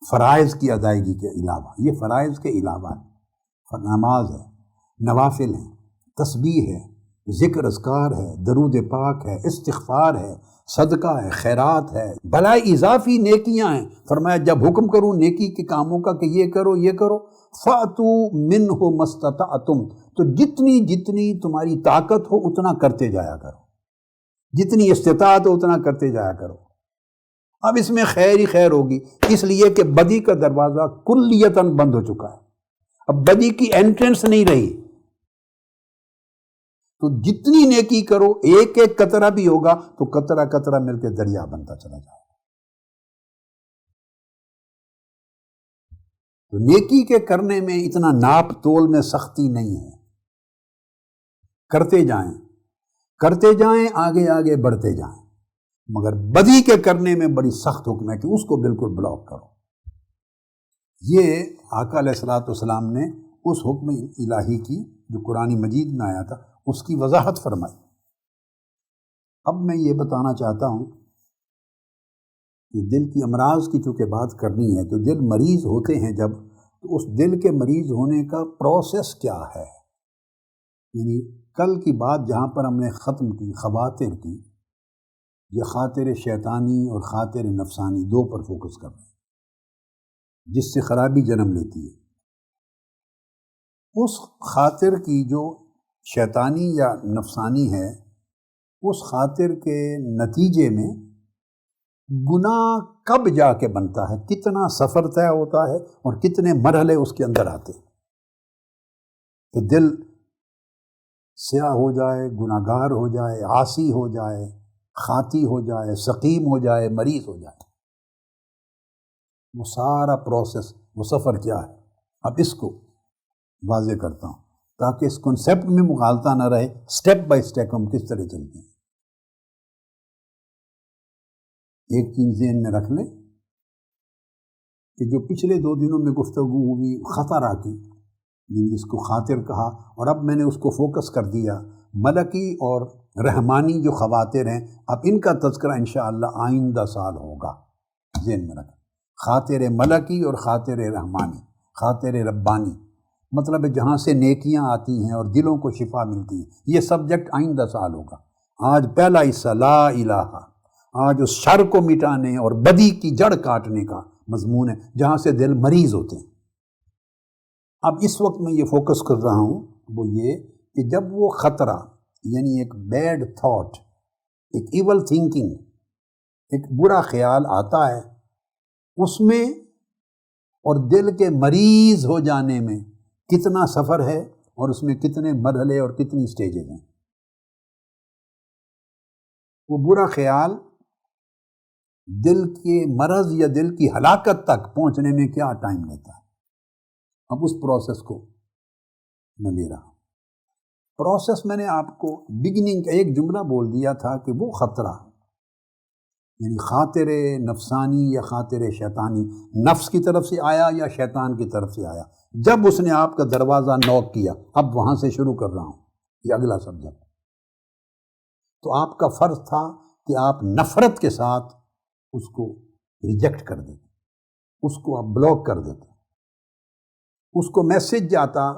فرائض کی ادائیگی کے علاوہ، یہ فرائض کے علاوہ ہے، نماز ہے، نوافل ہیں، تسبیح ہے، ذکر اذکار ہے، درود پاک ہے، استغفار ہے، صدقہ ہے، خیرات ہے، بلائے اضافی نیکیاں ہیں. فرمایا جب حکم کروں نیکی کے کاموں کا کہ یہ کرو یہ کرو، فَأْتُوا مِنْهُ مَا اسْتَطَعْتُمْ، تو جتنی جتنی تمہاری طاقت ہو اتنا کرتے جایا کرو، جتنی استطاعت ہو اتنا کرتے جایا کرو. اب اس میں خیر ہی خیر ہوگی، اس لیے کہ بدی کا دروازہ کلیتاً بند ہو چکا ہے، اب بدی کی انٹرنس نہیں رہی. تو جتنی نیکی کرو، ایک ایک قطرہ بھی ہوگا تو قطرہ قطرہ مل کے دریا بنتا چلا جائے گا. تو نیکی کے کرنے میں اتنا ناپ تول میں سختی نہیں ہے، کرتے جائیں کرتے جائیں، آگے آگے بڑھتے جائیں. مگر بدی کے کرنے میں بڑی سخت حکم ہے کہ اس کو بالکل بلاک کرو. یہ آقا علیہ السلام نے اس حکم الہی کی جو قرآن مجید میں آیا تھا اس کی وضاحت فرمائی. اب میں یہ بتانا چاہتا ہوں کہ دل کی امراض کی چونکہ بات کرنی ہے، تو دل مریض ہوتے ہیں جب، تو اس دل کے مریض ہونے کا پروسیس کیا ہے. یعنی کل کی بات جہاں پر ہم نے ختم کی، خواطر کی، یہ خاطر شیطانی اور خاطر نفسانی دو پر فوکس کر رہے ہیں. جس سے خرابی جنم لیتی ہے، اس خاطر کی جو شیطانی یا نفسانی ہے، اس خاطر کے نتیجے میں گناہ کب جا کے بنتا ہے، کتنا سفر طے ہوتا ہے اور کتنے مرحلے اس کے اندر آتے ہیں کہ دل سیاہ ہو جائے، گناہ گار ہو جائے، عاصی ہو جائے، خاطی ہو جائے، سقیم ہو جائے، مریض ہو جائے۔ وہ سارا پروسیس، وہ سفر کیا ہے، اب اس کو واضح کرتا ہوں تاکہ اس کنسیپٹ میں مغالطہ نہ رہے، سٹیپ بائی سٹیپ ہم کس طرح چلتے ہیں۔ ایک چیز ذہن میں رکھ لیں کہ جو پچھلے 2 دنوں میں گفتگو ہوئی خطرہ کی، جس کو خاطر کہا، اور اب میں نے اس کو فوکس کر دیا ملکی اور رحمانی جو خواطر ہیں، اب ان کا تذکرہ انشاءاللہ آئندہ سال ہوگا۔ ذہن میں رکھیں، خاطر ملکی اور خاطر رحمانی، خاطر ربانی، مطلب ہے جہاں سے نیکیاں آتی ہیں اور دلوں کو شفا ملتی ہے۔ یہ سبجیکٹ آئندہ سال ہوگا۔ آج پہلا حصہ لا الہ، آج اس شر کو مٹانے اور بدی کی جڑ کاٹنے کا مضمون ہے جہاں سے دل مریض ہوتے ہیں۔ اب اس وقت میں یہ فوکس کر رہا ہوں وہ یہ کہ جب وہ خطرہ، یعنی ایک بیڈ تھاٹ، ایک ایول تھنکنگ، ایک برا خیال آتا ہے، اس میں اور دل کے مریض ہو جانے میں کتنا سفر ہے اور اس میں کتنے مرحلے اور کتنی سٹیجز ہیں۔ وہ برا خیال دل کے مرض یا دل کی ہلاکت تک پہنچنے میں کیا ٹائم لیتا ہے، اب اس پروسیس کو میں لے رہا ہوں۔ پروسیس میں نے آپ کو بگننگ کا ایک جملہ بول دیا تھا کہ وہ خطرہ، یعنی خاطر نفسانی یا خاطر شیطانی، نفس کی طرف سے آیا یا شیطان کی طرف سے آیا، جب اس نے آپ کا دروازہ نوک کیا، اب وہاں سے شروع کر رہا ہوں، یہ اگلا سبجیکٹ۔ تو آپ کا فرض تھا کہ آپ نفرت کے ساتھ اس کو ریجیکٹ کر دیتے، اس کو آپ بلاک کر دیتے۔ اس کو میسج جاتا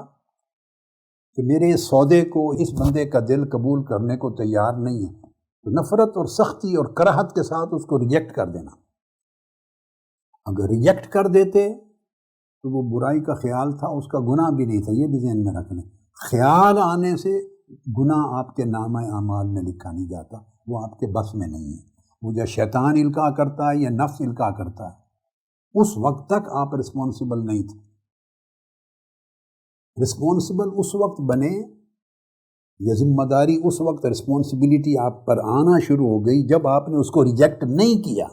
کہ میرے سودے کو اس بندے کا دل قبول کرنے کو تیار نہیں ہے، تو نفرت اور سختی اور کراہت کے ساتھ اس کو ریجیکٹ کر دینا۔ اگر ریجیکٹ کر دیتے تو وہ برائی کا خیال تھا، اس کا گناہ بھی نہیں تھا، یہ بھی ذہن میں رکھ لیں۔ خیال آنے سے گناہ آپ کے نامہ اعمال میں لکھا نہیں جاتا، وہ آپ کے بس میں نہیں ہے۔ وہ جو شیطان القاء کرتا ہے یا نفس القاء کرتا ہے، اس وقت تک آپ رسپانسبل نہیں تھے۔ رسپانسبل اس وقت بنے یا ذمہ داری اس وقت، رسپانسبلٹی آپ پر آنا شروع ہو گئی جب آپ نے اس کو ریجیکٹ نہیں کیا،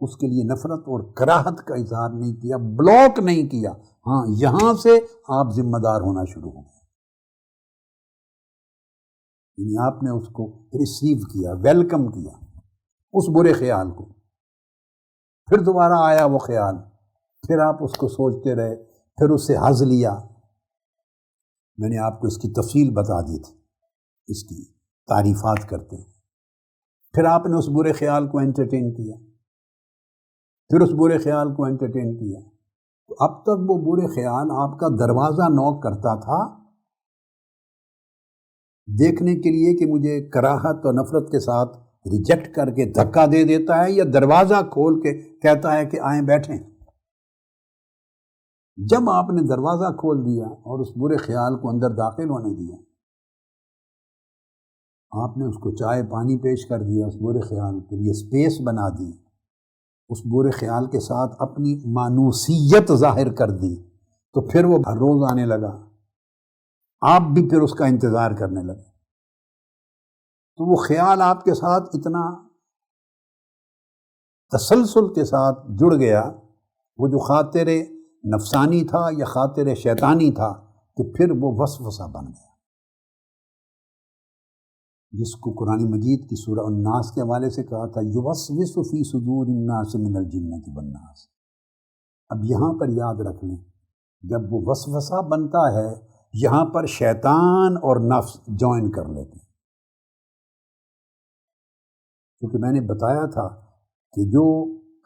اس کے لیے نفرت اور کراہت کا اظہار نہیں کیا، بلاک نہیں کیا۔ ہاں، یہاں سے آپ ذمہ دار ہونا شروع ہو گئے، یعنی آپ نے اس کو ریسیو کیا، ویلکم کیا اس برے خیال کو۔ پھر دوبارہ آیا وہ خیال، پھر آپ اس کو سوچتے رہے، پھر اس سے حظ لیا۔ میں نے آپ کو اس کی تفصیل بتا دی تھی، اس کی تعریفات کرتے ہیں۔ پھر آپ نے اس برے خیال کو انٹرٹین کیا، پھر اس برے خیال کو انٹرٹین کیا، تو اب تک وہ برے خیال آپ کا دروازہ نوک کرتا تھا دیکھنے کے لیے کہ مجھے کراہت اور نفرت کے ساتھ ریجیکٹ کر کے دھکا دے دیتا ہے یا دروازہ کھول کے کہتا ہے کہ آئیں بیٹھیں۔ جب آپ نے دروازہ کھول دیا اور اس برے خیال کو اندر داخل ہونے دیا، آپ نے اس کو چائے پانی پیش کر دیا، اس برے خیال کے لیے سپیس بنا دی، اس برے خیال کے ساتھ اپنی مانوسیت ظاہر کر دی، تو پھر وہ ہر روز آنے لگا، آپ بھی پھر اس کا انتظار کرنے لگے۔ تو وہ خیال آپ کے ساتھ اتنا تسلسل کے ساتھ جڑ گیا، وہ جو خاطر نفسانی تھا یا خاطر شیطانی تھا، کہ پھر وہ وسوسہ بن گیا، جس کو قرآن مجید کی سورہ الناس کے حوالے سے کہا تھا یوسوس فی صدور الناس من الجنۃ والناس۔ اب یہاں پر یاد رکھ لیں، جب وہ وسوسہ بنتا ہے، یہاں پر شیطان اور نفس جوائن کر لیتے ہیں، کیونکہ میں نے بتایا تھا کہ جو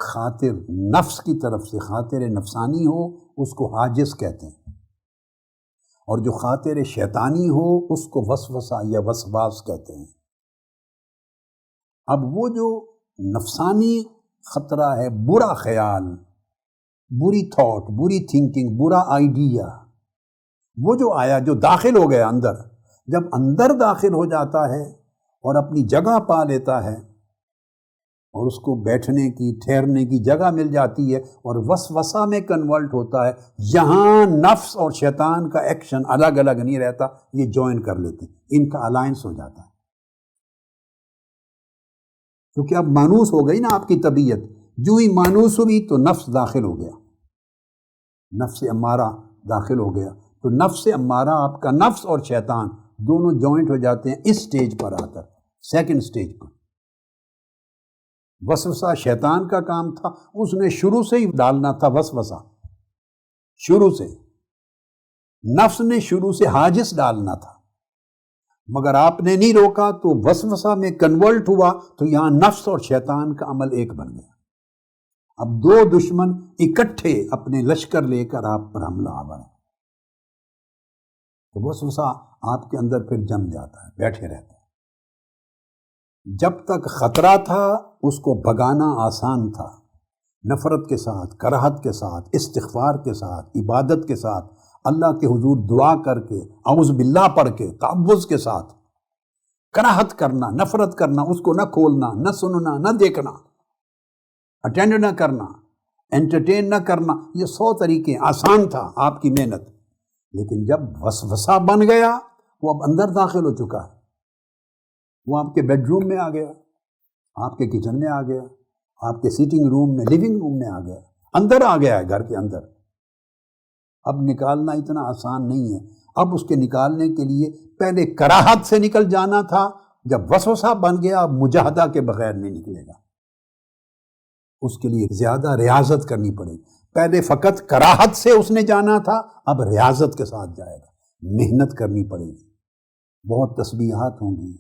خاطر نفس کی طرف سے خاطر نفسانی ہو اس کو حاجز کہتے ہیں، اور جو خاطر شیطانی ہو اس کو وسوسہ یا وسواس کہتے ہیں۔ اب وہ جو نفسانی خطرہ ہے، برا خیال، بری تھاٹ، بری تھنکنگ، برا آئیڈیا، وہ جو آیا، جو داخل ہو گیا اندر، جب اندر داخل ہو جاتا ہے اور اپنی جگہ پا لیتا ہے اور اس کو بیٹھنے کی، ٹھہرنے کی جگہ مل جاتی ہے اور وسوسہ میں کنورٹ ہوتا ہے، یہاں نفس اور شیطان کا ایکشن الگ الگ نہیں رہتا، یہ جوائن کر لیتے ہیں، ان کا الائنس ہو جاتا ہے، کیونکہ اب مانوس ہو گئی نا آپ کی طبیعت، جو ہی مانوس ہوئی تو نفس داخل ہو گیا، نفس امارہ داخل ہو گیا، تو نفس امارہ، آپ کا نفس اور شیطان دونوں جوائنٹ ہو جاتے ہیں اس سٹیج پر آ کر، سیکنڈ سٹیج پر۔ وسوسہ شیطان کا کام تھا، اس نے شروع سے ہی ڈالنا تھا وسوسہ، شروع سے نفس نے شروع سے حاجز ڈالنا تھا، مگر آپ نے نہیں روکا تو وسوسہ میں کنورٹ ہوا، تو یہاں نفس اور شیطان کا عمل ایک بن گیا۔ اب دو دشمن اکٹھے اپنے لشکر لے کر آپ پر حملہ آور ہیں، تو وسوسہ آپ کے اندر پھر جم جاتا ہے، بیٹھے رہتا ہے۔ جب تک خطرہ تھا اس کو بھگانا آسان تھا، نفرت کے ساتھ، کراہت کے ساتھ، استغفار کے ساتھ، عبادت کے ساتھ، اللہ کے حضور دعا کر کے، اعوذ باللہ پڑھ کے، تعوذ کے ساتھ کراہت کرنا، نفرت کرنا، اس کو نہ کھولنا، نہ سننا، نہ دیکھنا، اٹینڈ نہ کرنا، انٹرٹین نہ کرنا، یہ 100 طریقے، آسان تھا آپ کی محنت۔ لیکن جب وسوسہ بن گیا، وہ اب اندر داخل ہو چکا ہے، وہ آپ کے بیڈ روم میں آ گیا، آپ کے کچن میں آ گیا، آپ کے سیٹنگ روم میں، لیونگ روم میں آ گیا، اندر آ گیا ہے، گھر کے اندر۔ اب نکالنا اتنا آسان نہیں ہے، اب اس کے نکالنے کے لیے پہلے کراہت سے نکل جانا تھا، جب وسوسہ بن گیا اب مجاہدہ کے بغیر نہیں نکلے گا، اس کے لیے زیادہ ریاضت کرنی پڑے گی۔ پہلے فقط کراہت سے اس نے جانا تھا، اب ریاضت کے ساتھ جائے گا، محنت کرنی پڑے گی، بہت تسبیحات ہوں گی،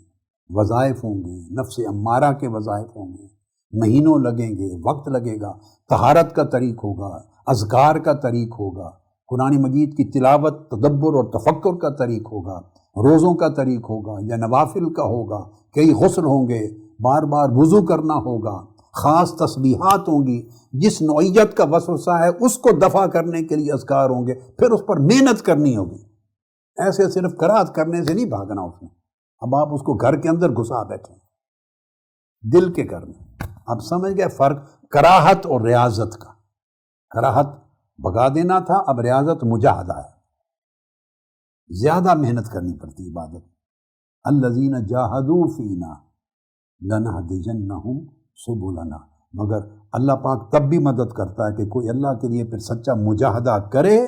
وظائف ہوں گے، نفس امارہ کے وظائف ہوں گے، مہینوں لگیں گے، وقت لگے گا، طہارت کا طریق ہوگا، اذکار کا طریق ہوگا، قرآن مجید کی تلاوت، تدبر اور تفکر کا طریق ہوگا، روزوں کا طریق ہوگا یا نوافل کا ہوگا، کئی غسل ہوں گے، بار بار وضو کرنا ہوگا، خاص تسبیحات ہوں گی، جس نوعیت کا وسوسہ ہے اس کو دفع کرنے کے لیے اذکار ہوں گے، پھر اس پر محنت کرنی ہوگی، ایسے صرف قرات کرنے سے نہیں بھاگنا اس میں۔ اب آپ اس کو گھر کے اندر گھسا بیٹھے، دل کے گھر میں۔ اب سمجھ گئے فرق کراہت اور ریاضت کا؟ کراہت بھگا دینا تھا، اب ریاضت مجاہدہ ہے، زیادہ محنت کرنی پڑتی عبادت۔ الذین جاہدوا فینا لنہدینہم سبلنا، مگر اللہ پاک تب بھی مدد کرتا ہے کہ کوئی اللہ کے لیے پھر سچا مجاہدہ کرے،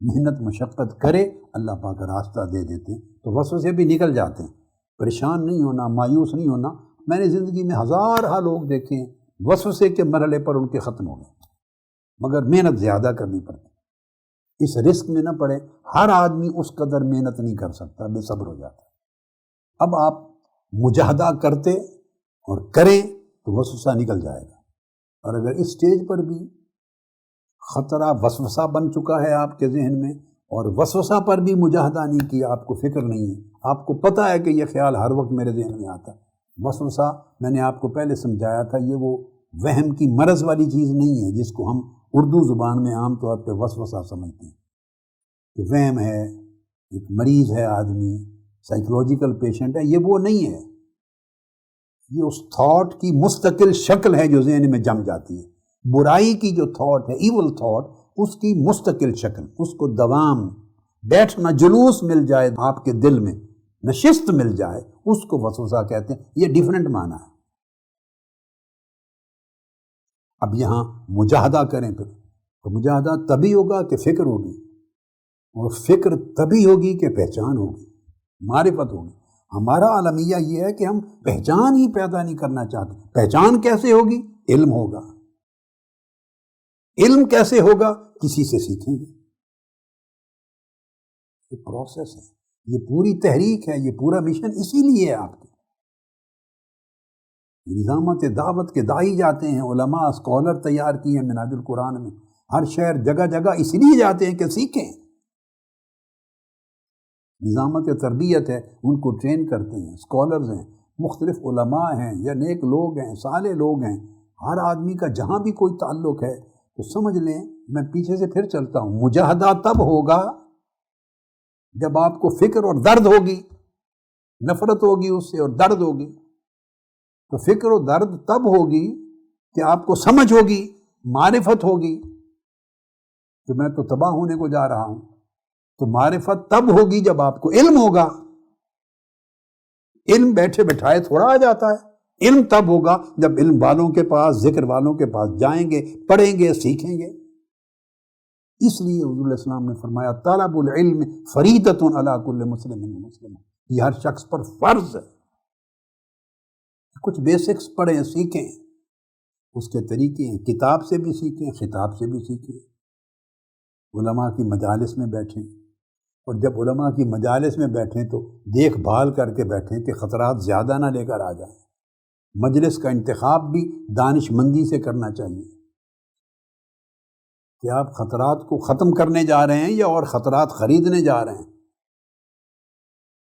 محنت مشقت کرے، اللہ پاک راستہ دے دیتے ہیں، تو وسوسے بھی نکل جاتے ہیں۔ پریشان نہیں ہونا، مایوس نہیں ہونا۔ میں نے زندگی میں ہزارہ لوگ دیکھے ہیں وسوسے کے مرحلے پر ان کے ختم ہو گئے، مگر محنت زیادہ کرنی پڑتی، اس رسک میں نہ پڑے۔ ہر آدمی اس قدر محنت نہیں کر سکتا، بے صبر ہو جاتا ہے۔ اب آپ مجاہدہ کرتے اور کریں تو وسوسہ نکل جائے گا، اور اگر اس سٹیج پر بھی خطرہ وسوسہ بن چکا ہے آپ کے ذہن میں، اور وسوسہ پر بھی مجاہدہ نہیں کیا، آپ کو فکر نہیں ہے، آپ کو پتہ ہے کہ یہ خیال ہر وقت میرے ذہن میں آتا ہے۔ وسوسہ میں نے آپ کو پہلے سمجھایا تھا، یہ وہ وہم کی مرض والی چیز نہیں ہے جس کو ہم اردو زبان میں عام طور پہ وسوسہ سمجھتے ہیں کہ وہم ہے، ایک مریض ہے آدمی، سائیکولوجیکل پیشنٹ ہے، یہ وہ نہیں ہے۔ یہ اس تھاٹ کی مستقل شکل ہے جو ذہن میں جم جاتی ہے۔ برائی کی جو تھاٹ ہے، ایول تھاٹ، اس کی مستقل شکل، اس کو دوام، بیٹھنا، جلوس مل جائے آپ کے دل میں، نشست مل جائے، اس کو وسوسہ کہتے ہیں۔ یہ ڈیفرنٹ معنی ہے۔ اب یہاں مجاہدہ کریں تو مجاہدہ تبھی ہوگا کہ فکر ہوگی، اور فکر تبھی ہوگی کہ پہچان ہوگی، معرفت ہوگی۔ ہمارا عالمیہ یہ ہے کہ ہم پہچان ہی پیدا نہیں کرنا چاہتے۔ پہچان کیسے ہوگی؟ علم ہوگا۔ علم کیسے ہوگا؟ کسی سے سیکھیں گے۔ یہ پروسیس ہے، یہ پوری تحریک ہے، یہ پورا مشن اسی لیے ہے آپ کے۔ نظامت دعوت کے داعی جاتے ہیں، علماء، اسکالر تیار کیے ہیں منہاج القرآن میں، ہر شہر جگہ جگہ اس لیے جاتے ہیں کہ سیکھیں۔ نظامت تربیت ہے، ان کو ٹرین کرتے ہیں، اسکالرز ہیں، مختلف علماء ہیں یا نیک لوگ ہیں، صالح لوگ ہیں، ہر آدمی کا جہاں بھی کوئی تعلق ہے، تو سمجھ لیں، میں پیچھے سے پھر چلتا ہوں، مجاہدہ تب ہوگا جب آپ کو فکر اور درد ہوگی، نفرت ہوگی اس سے اور درد ہوگی. تو فکر و درد تب ہوگی کہ آپ کو سمجھ ہوگی، معرفت ہوگی کہ میں تو تباہ ہونے کو جا رہا ہوں. تو معرفت تب ہوگی جب آپ کو علم ہوگا. علم بیٹھے بٹھائے تھوڑا آ جاتا ہے. علم تب ہوگا جب علم والوں کے پاس، ذکر والوں کے پاس جائیں گے، پڑھیں گے، سیکھیں گے. اس لیے حضور علیہ السلام نے فرمایا طلب العلم فریضۃ علی کل مسلم ومسلمہ، یہ ہر شخص پر فرض ہے. کچھ بیسکس پڑھیں، سیکھیں، اس کے طریقے ہیں، کتاب سے بھی سیکھیں، خطاب سے بھی سیکھیں. علماء کی مجالس میں بیٹھیں، اور جب علماء کی مجالس میں بیٹھیں تو دیکھ بھال کر کے بیٹھیں کہ خطرات زیادہ نہ لے کر آ جائیں. مجلس کا انتخاب بھی دانش مندی سے کرنا چاہیے کہ آپ خطرات کو ختم کرنے جا رہے ہیں یا اور خطرات خریدنے جا رہے ہیں.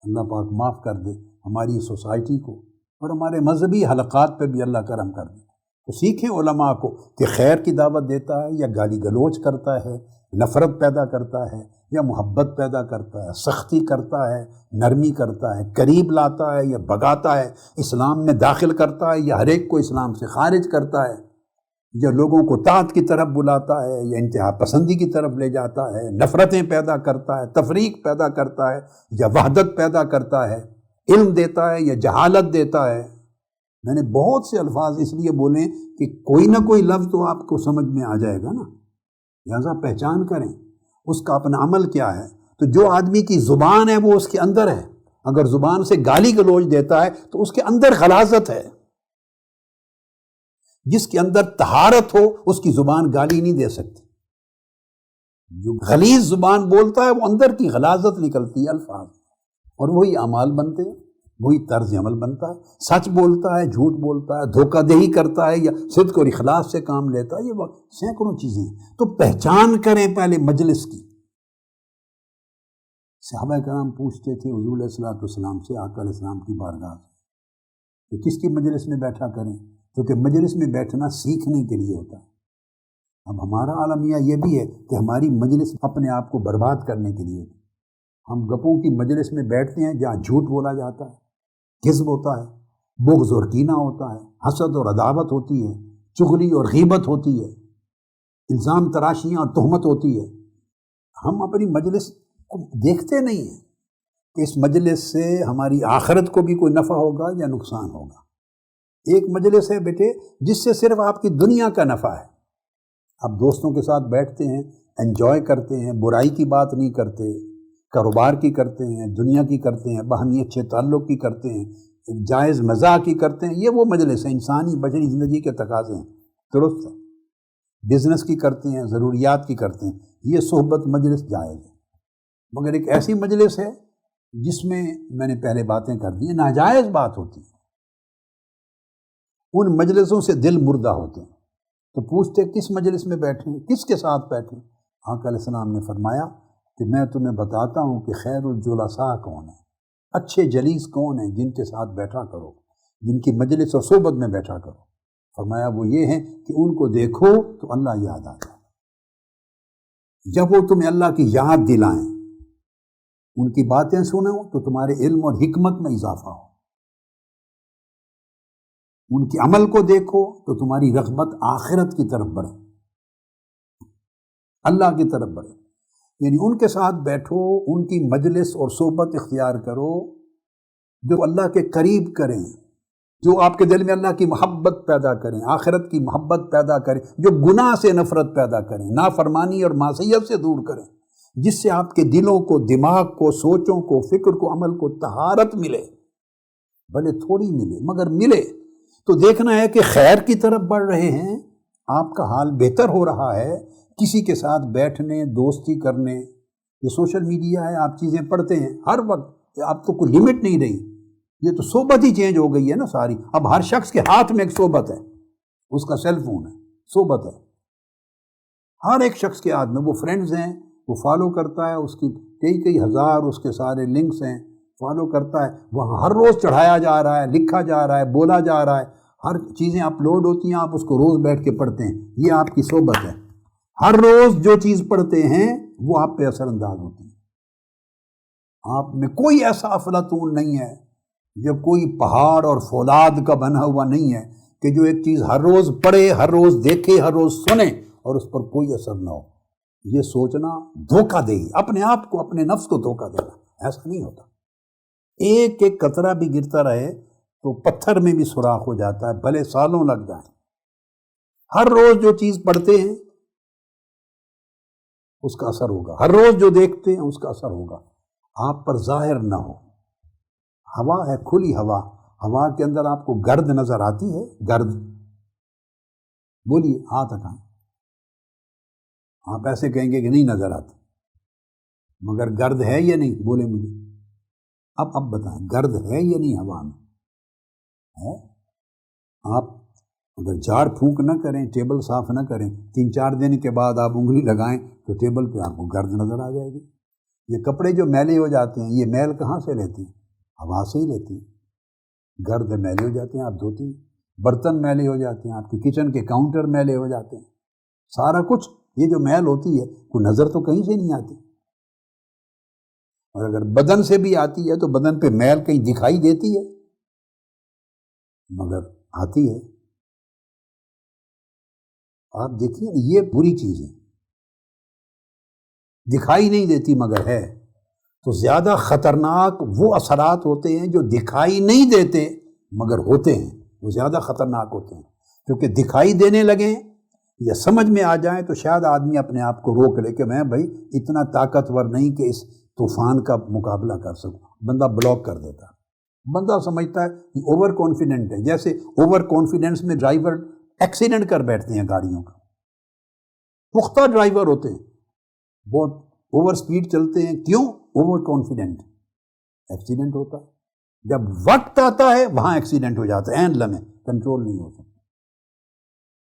اللہ پاک معاف کر دے ہماری سوسائٹی کو، اور ہمارے مذہبی حلقات پہ بھی اللہ کرم کر دے. تو سیکھیں علماء کو کہ خیر کی دعوت دیتا ہے یا گالی گلوچ کرتا ہے، نفرت پیدا کرتا ہے یا محبت پیدا کرتا ہے، سختی کرتا ہے، نرمی کرتا ہے، قریب لاتا ہے یا بھگاتا ہے، اسلام میں داخل کرتا ہے یا ہر ایک کو اسلام سے خارج کرتا ہے، یا لوگوں کو طاعت کی طرف بلاتا ہے یا انتہا پسندی کی طرف لے جاتا ہے، نفرتیں پیدا کرتا ہے، تفریق پیدا کرتا ہے یا وحدت پیدا کرتا ہے، علم دیتا ہے یا جہالت دیتا ہے. میں نے بہت سے الفاظ اس لیے بولے کہ کوئی نہ کوئی لفظ تو آپ کو سمجھ میں آ جائے گا نا، لہٰذا پہچان کریں اس کا اپنا عمل کیا ہے. تو جو آدمی کی زبان ہے وہ اس کے اندر ہے. اگر زبان سے گالی گلوچ دیتا ہے تو اس کے اندر غلاظت ہے. جس کے اندر طہارت ہو اس کی زبان گالی نہیں دے سکتی. جو غلیظ زبان بولتا ہے وہ اندر کی غلاظت نکلتی ہے الفاظ، اور وہی اعمال بنتے ہیں، وہی طرز عمل بنتا ہے. سچ بولتا ہے، جھوٹ بولتا ہے، دھوکہ دہی کرتا ہے یا صدق اور اخلاص سے کام لیتا ہے، یہ سینکڑوں چیزیں ہیں. تو پہچان کریں پہلے مجلس کی. صحابہ کرام پوچھتے تھے حضور علیہ السلام سے، آقا علیہ السلام کی بارگاہ سے کہ کس کی مجلس میں بیٹھا کریں، کیونکہ مجلس میں بیٹھنا سیکھنے کے لیے ہوتا ہے. اب ہمارا عالمیہ یہ بھی ہے کہ ہماری مجلس اپنے آپ کو برباد کرنے کے لیے ہوتی ہے. ہم گپوں کی مجلس میں بیٹھتے ہیں جہاں جھوٹ بولا جاتا ہے، کذب ہوتا ہے، بغض اور کینہ ہوتا ہے، حسد اور عداوت ہوتی ہے، چغلی اور غیبت ہوتی ہے، الزام تراشیاں اور تہمت ہوتی ہے. ہم اپنی مجلس کو دیکھتے نہیں ہیں کہ اس مجلس سے ہماری آخرت کو بھی کوئی نفع ہوگا یا نقصان ہوگا. ایک مجلس ہے بیٹے جس سے صرف آپ کی دنیا کا نفع ہے. آپ دوستوں کے ساتھ بیٹھتے ہیں، انجوائے کرتے ہیں، برائی کی بات نہیں کرتے، کاروبار کی کرتے ہیں، دنیا کی کرتے ہیں، باہمی اچھے تعلق کی کرتے ہیں، ایک جائز مزاح کی کرتے ہیں. یہ وہ مجلس ہے، انسانی بشری زندگی کے تقاضے ہیں، درست ہے. بزنس کی کرتے ہیں، ضروریات کی کرتے ہیں، یہ صحبت مجلس جائز ہے. مگر ایک ایسی مجلس ہے جس میں نے پہلے باتیں کر دی ہیں، ناجائز بات ہوتی ہے. ان مجلسوں سے دل مردہ ہوتے ہیں. تو پوچھتے کس مجلس میں بیٹھیں، کس کے ساتھ بیٹھیں. آقا علیہ السلام نے فرمایا کہ میں تمہیں بتاتا ہوں کہ خیر الجلساء کون ہے، اچھے جلیس کون ہیں، جن کے ساتھ بیٹھا کرو، جن کی مجلس اور صحبت میں بیٹھا کرو. فرمایا وہ یہ ہیں کہ ان کو دیکھو تو اللہ یاد آتا ہے. جب وہ تمہیں اللہ کی یاد دلائیں، ان کی باتیں سنو تو تمہارے علم اور حکمت میں اضافہ ہو. ان کے عمل کو دیکھو تو تمہاری رغبت آخرت کی طرف بڑھے، اللہ کی طرف بڑھے. یعنی ان کے ساتھ بیٹھو، ان کی مجلس اور صحبت اختیار کرو جو اللہ کے قریب کریں، جو آپ کے دل میں اللہ کی محبت پیدا کریں، آخرت کی محبت پیدا کریں، جو گناہ سے نفرت پیدا کریں، نافرمانی اور معصیت سے دور کریں، جس سے آپ کے دلوں کو، دماغ کو، سوچوں کو، فکر کو، عمل کو طہارت ملے. بھلے تھوڑی ملے مگر ملے. تو دیکھنا ہے کہ خیر کی طرف بڑھ رہے ہیں، آپ کا حال بہتر ہو رہا ہے. کسی کے ساتھ بیٹھنے، دوستی کرنے، یہ سوشل میڈیا ہے، آپ چیزیں پڑھتے ہیں ہر وقت، آپ تو کوئی لمٹ نہیں رہی. یہ تو صحبت ہی چینج ہو گئی ہے نا ساری. اب ہر شخص کے ہاتھ میں ایک صحبت ہے، اس کا سیل فون ہے، صحبت ہے ہر ایک شخص کے ہاتھ میں. وہ فرینڈز ہیں، وہ فالو کرتا ہے، اس کی کئی ہزار اس کے سارے لنکس ہیں، فالو کرتا ہے. وہاں ہر روز چڑھایا جا رہا ہے، لکھا جا رہا ہے، بولا جا رہا ہے، ہر چیزیں اپلوڈ ہوتی ہیں، آپ اس کو روز بیٹھ کے پڑھتے ہیں. یہ آپ کی صحبت ہے. ہر روز جو چیز پڑھتے ہیں وہ آپ پہ اثر انداز ہوتی ہے. آپ میں کوئی ایسا افلاطون نہیں ہے، جب کوئی پہاڑ اور فولاد کا بنا ہوا نہیں ہے کہ جو ایک چیز ہر روز پڑھے، ہر روز دیکھے، ہر روز سنے اور اس پر کوئی اثر نہ ہو. یہ سوچنا دھوکہ دہی، اپنے آپ کو، اپنے نفس کو دھوکہ دینا. ایسا نہیں ہوتا. ایک ایک قطرہ بھی گرتا رہے تو پتھر میں بھی سوراخ ہو جاتا ہے، بھلے سالوں لگ جائیں. ہر روز جو چیز پڑھتے ہیں اس کا اثر ہوگا، ہر روز جو دیکھتے ہیں اس کا اثر ہوگا. آپ پر ظاہر نہ ہو. ہوا ہے، کھلی ہوا، ہوا کے اندر آپ کو گرد نظر آتی ہے؟ گرد بولیے، ہاتھ اٹھائیں. آپ ایسے کہیں گے کہ نہیں نظر آتی، مگر گرد ہے یا نہیں؟ بولے مجھے اب بتائیں، گرد ہے یا نہیں ہوا میں؟ ہے. آپ اگر جھاڑ پھونک نہ کریں، ٹیبل صاف نہ کریں، 3-4 دن کے بعد آپ انگلی لگائیں تو ٹیبل پہ آپ کو گرد نظر آ جائے گی. یہ کپڑے جو میلے ہو جاتے ہیں، یہ میل کہاں سے لیتی ہیں؟ ہوا سے ہی لیتی ہیں. گرد میلے ہو جاتے ہیں، آپ دھوتی ہیں. برتن میلے ہو جاتے ہیں، آپ کے کچن کے کاؤنٹر میلے ہو جاتے ہیں. سارا کچھ یہ جو میل ہوتی ہے کوئی نظر تو کہیں سے نہیں آتی. اور اگر بدن سے بھی آتی ہے تو بدن پہ میل کہیں دکھائی دیتی ہے؟ مگر آتی ہے. آپ دیکھیے یہ بری چیز ہے، دکھائی نہیں دیتی مگر ہے. تو زیادہ خطرناک وہ اثرات ہوتے ہیں جو دکھائی نہیں دیتے مگر ہوتے ہیں، وہ زیادہ خطرناک ہوتے ہیں. کیونکہ دکھائی دینے لگیں یا سمجھ میں آ جائیں تو شاید آدمی اپنے آپ کو روک لے کہ میں بھائی اتنا طاقتور نہیں کہ اس طوفان کا مقابلہ کر سکوں. بندہ بلاک کر دیتا. بندہ سمجھتا ہے کہ اوور کانفیڈنٹ ہے. جیسے اوور کانفیڈنس میں ڈرائیور ایکسیڈنٹ کر بیٹھتے ہیں گاڑیوں کا. پختہ ڈرائیور ہوتے ہیں، بہت اوور سپیڈ چلتے ہیں. کیوں؟ Over confident. ایکسیڈنٹ ہوتا ہے. جب وقت آتا ہے وہاں ایکسیڈنٹ ہو جاتا ہے، عین لمحے کنٹرول نہیں ہو سکتا.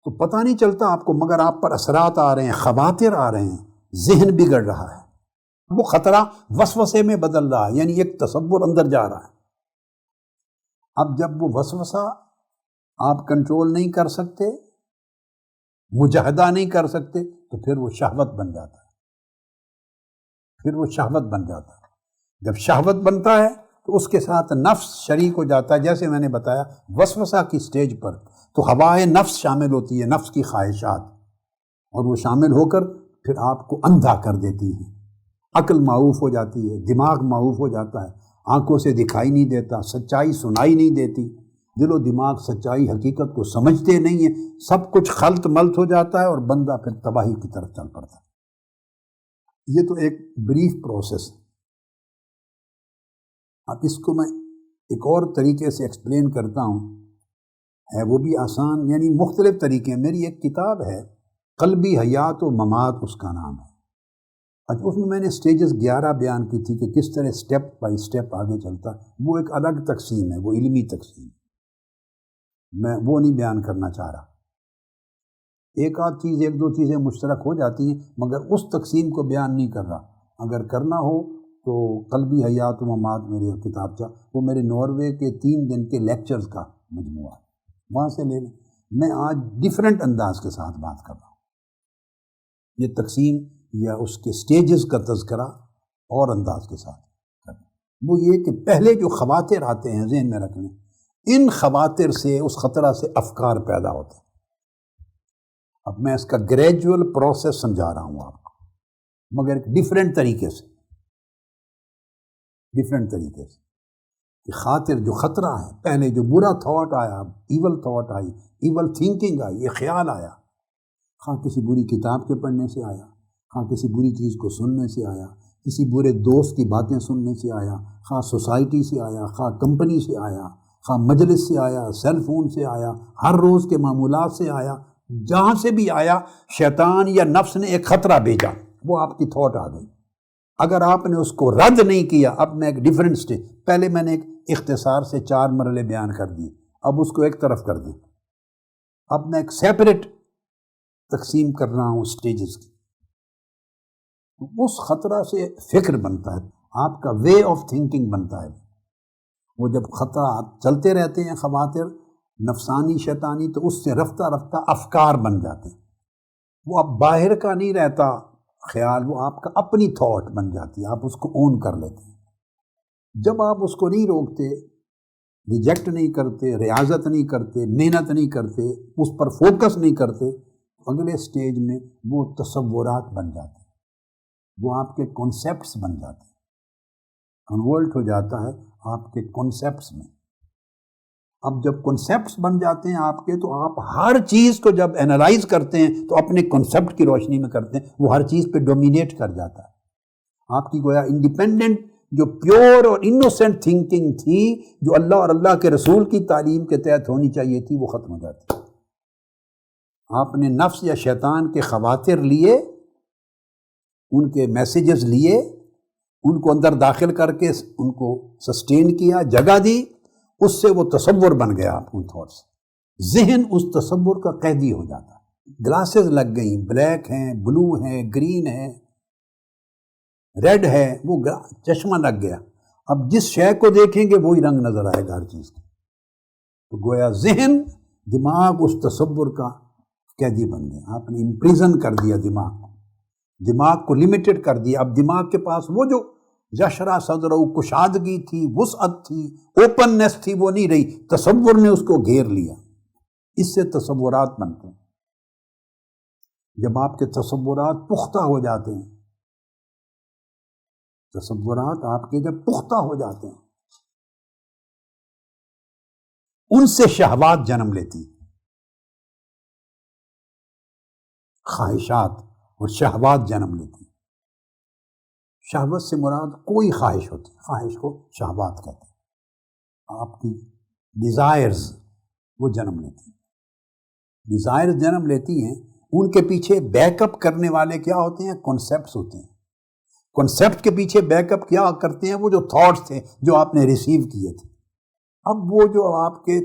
تو پتہ نہیں چلتا آپ کو، مگر آپ پر اثرات آ رہے ہیں، خواطر آ رہے ہیں، ذہن بگڑ رہا ہے. وہ خطرہ وسوسے میں بدل رہا ہے، یعنی ایک تصور اندر جا رہا ہے. اب جب وہ وسوسہ آپ کنٹرول نہیں کر سکتے، مجاہدہ نہیں کر سکتے، تو پھر وہ شہوت بن جاتا ہے. پھر وہ شہوت بن جاتا ہے. جب شہوت بنتا ہے تو اس کے ساتھ نفس شریک ہو جاتا ہے. جیسے میں نے بتایا وسوسہ کی سٹیج پر تو ہوائے نفس شامل ہوتی ہے، نفس کی خواہشات، اور وہ شامل ہو کر پھر آپ کو اندھا کر دیتی ہیں. عقل معوف ہو جاتی ہے، دماغ معوف ہو جاتا ہے، آنکھوں سے دکھائی نہیں دیتا، سچائی سنائی نہیں دیتی، دل و دماغ سچائی حقیقت کو سمجھتے نہیں ہیں. سب کچھ خلط ملط ہو جاتا ہے اور بندہ پھر تباہی کی طرف چل پڑتا ہے. یہ تو ایک بریف پروسیس ہے. اب اس کو میں ایک اور طریقے سے ایکسپلین کرتا ہوں، ہے وہ بھی آسان، یعنی مختلف طریقے. میری ایک کتاب ہے قلبی حیات و ممات، اس کا نام ہے. اچھا، اس میں میں نے سٹیجز 11 بیان کی تھی کہ کس طرح سٹیپ بائی سٹیپ آگے چلتا ہے. وہ ایک الگ تقسیم ہے، وہ علمی تقسیم. میں وہ نہیں بیان کرنا چاہ رہا. ایک آدھ چیز، ایک دو چیزیں مشترک ہو جاتی ہیں مگر اس تقسیم کو بیان نہیں کر رہا. اگر کرنا ہو تو قلبی حیات و ممات میری کتاب تھا، وہ میرے ناروے کے 3 دن کے لیکچرز کا مجموعہ ہے، وہاں سے لے لیں. میں آج ڈیفرنٹ انداز کے ساتھ بات کر رہا ہوں. یہ تقسیم یا اس کے سٹیجز کا تذکرہ اور انداز کے ساتھ کریں. وہ یہ کہ پہلے جو خواطر آتے ہیں ذہن میں رکھ لیں، ان خواطر سے، اس خطرہ سے افکار پیدا ہوتے ہیں. اب میں اس کا گریجول پروسیس سمجھا رہا ہوں آپ کو، مگر ایک ڈیفرنٹ طریقے سے. کہ خاطر جو خطرہ ہے، پہلے جو برا تھاٹ آیا، ایول تھاٹ آئی، ایول تھنکنگ آئی، یہ خیال آیا، خواہ کسی بری کتاب کے پڑھنے سے آیا، خواہ کسی بری چیز کو سننے سے آیا، کسی برے دوست کی باتیں سننے سے آیا، خواہ سوسائٹی سے آیا، خواہ کمپنی سے آیا، خواہ مجلس سے آیا، سیل فون سے آیا، ہر روز کے معمولات سے آیا، جہاں سے بھی آیا، شیطان یا نفس نے ایک خطرہ بھیجا، وہ آپ کی تھاٹ آ گئی. اگر آپ نے اس کو رد نہیں کیا، اب میں ایک ڈیفرنٹ سٹیج، پہلے میں نے ایک اختصار سے 4 مرحلے بیان کر دیے، اب اس کو ایک طرف کر دیں. اب میں ایک سیپریٹ تقسیم کر رہا ہوں سٹیجز کی. اس خطرہ سے فکر بنتا ہے، آپ کا وے آف تھنکنگ بنتا ہے. وہ جب خطرہ چلتے رہتے ہیں، خواطر نفسانی شیطانی، تو اس سے رفتہ رفتہ افکار بن جاتے ہیں. وہ اب باہر کا نہیں رہتا خیال، وہ آپ کا اپنی تھاٹ بن جاتی ہے، آپ اس کو اون کر لیتے ہیں۔ جب آپ اس کو نہیں روکتے، ریجیکٹ نہیں کرتے، ریاضت نہیں کرتے، محنت نہیں کرتے، اس پر فوکس نہیں کرتے، اگلے سٹیج میں وہ تصورات بن جاتے ہیں، وہ آپ کے کنسیپٹس بن جاتے ہیں، کنورٹ ہو جاتا ہے آپ کے کنسیپٹس میں۔ اب جب کنسیپٹس بن جاتے ہیں آپ کے، تو آپ ہر چیز کو جب انالائز کرتے ہیں تو اپنے کنسیپٹ کی روشنی میں کرتے ہیں، وہ ہر چیز پہ ڈومینیٹ کر جاتا ہے۔ آپ کی گویا انڈیپینڈنٹ جو پیور اور انوسینٹ تھنکنگ تھی، جو اللہ اور اللہ کے رسول کی تعلیم کے تحت ہونی چاہیے تھی، وہ ختم ہو جاتی ہے۔ آپ نے نفس یا شیطان کے خواطر لیے، ان کے میسیجز لیے، ان کو اندر داخل کر کے ان کو سسٹین کیا، جگہ دی، اس سے وہ تصور بن گیا آپ ان تھاٹ سے، ذہن اس تصور کا قیدی ہو جاتا ہے۔ گلاسز لگ گئیں، بلیک ہیں، بلو ہیں، گرین ہے، ریڈ ہے، وہ چشمہ لگ گیا، اب جس شے کو دیکھیں گے وہی رنگ نظر آئے گا ہر چیز کا۔ تو گویا ذہن، دماغ اس تصور کا قیدی بن گیا، آپ نے امپریزن کر دیا دماغ کو لمیٹڈ کر دیا۔ اب دماغ کے پاس وہ جو یشرا صدرہ کشادگی تھی، وسعت تھی، اوپننس تھی، وہ نہیں رہی، تصور نے اس کو گھیر لیا۔ اس سے تصورات بنتے ہیں۔ جب آپ کے تصورات پختہ ہو جاتے ہیں، تصورات آپ کے جب پختہ ہو جاتے ہیں، ان سے شہوات جنم لیتی، خواہشات اور شہوات جنم لیتی۔ شہوت سے مراد کوئی خواہش ہوتی ہے، خواہش کو شہوات کہتے ہیں۔ آپ کی ڈیزائرز وہ جنم لیتی ہیں، ڈیزائرز جنم لیتی ہیں، ان کے پیچھے بیک اپ کرنے والے کیا ہوتے ہیں؟ کنسیپٹس ہوتے ہیں۔ کنسیپٹ کے پیچھے بیک اپ کیا کرتے ہیں؟ وہ جو تھاٹس تھے جو آپ نے ریسیو کیے تھے۔ اب وہ جو آپ کے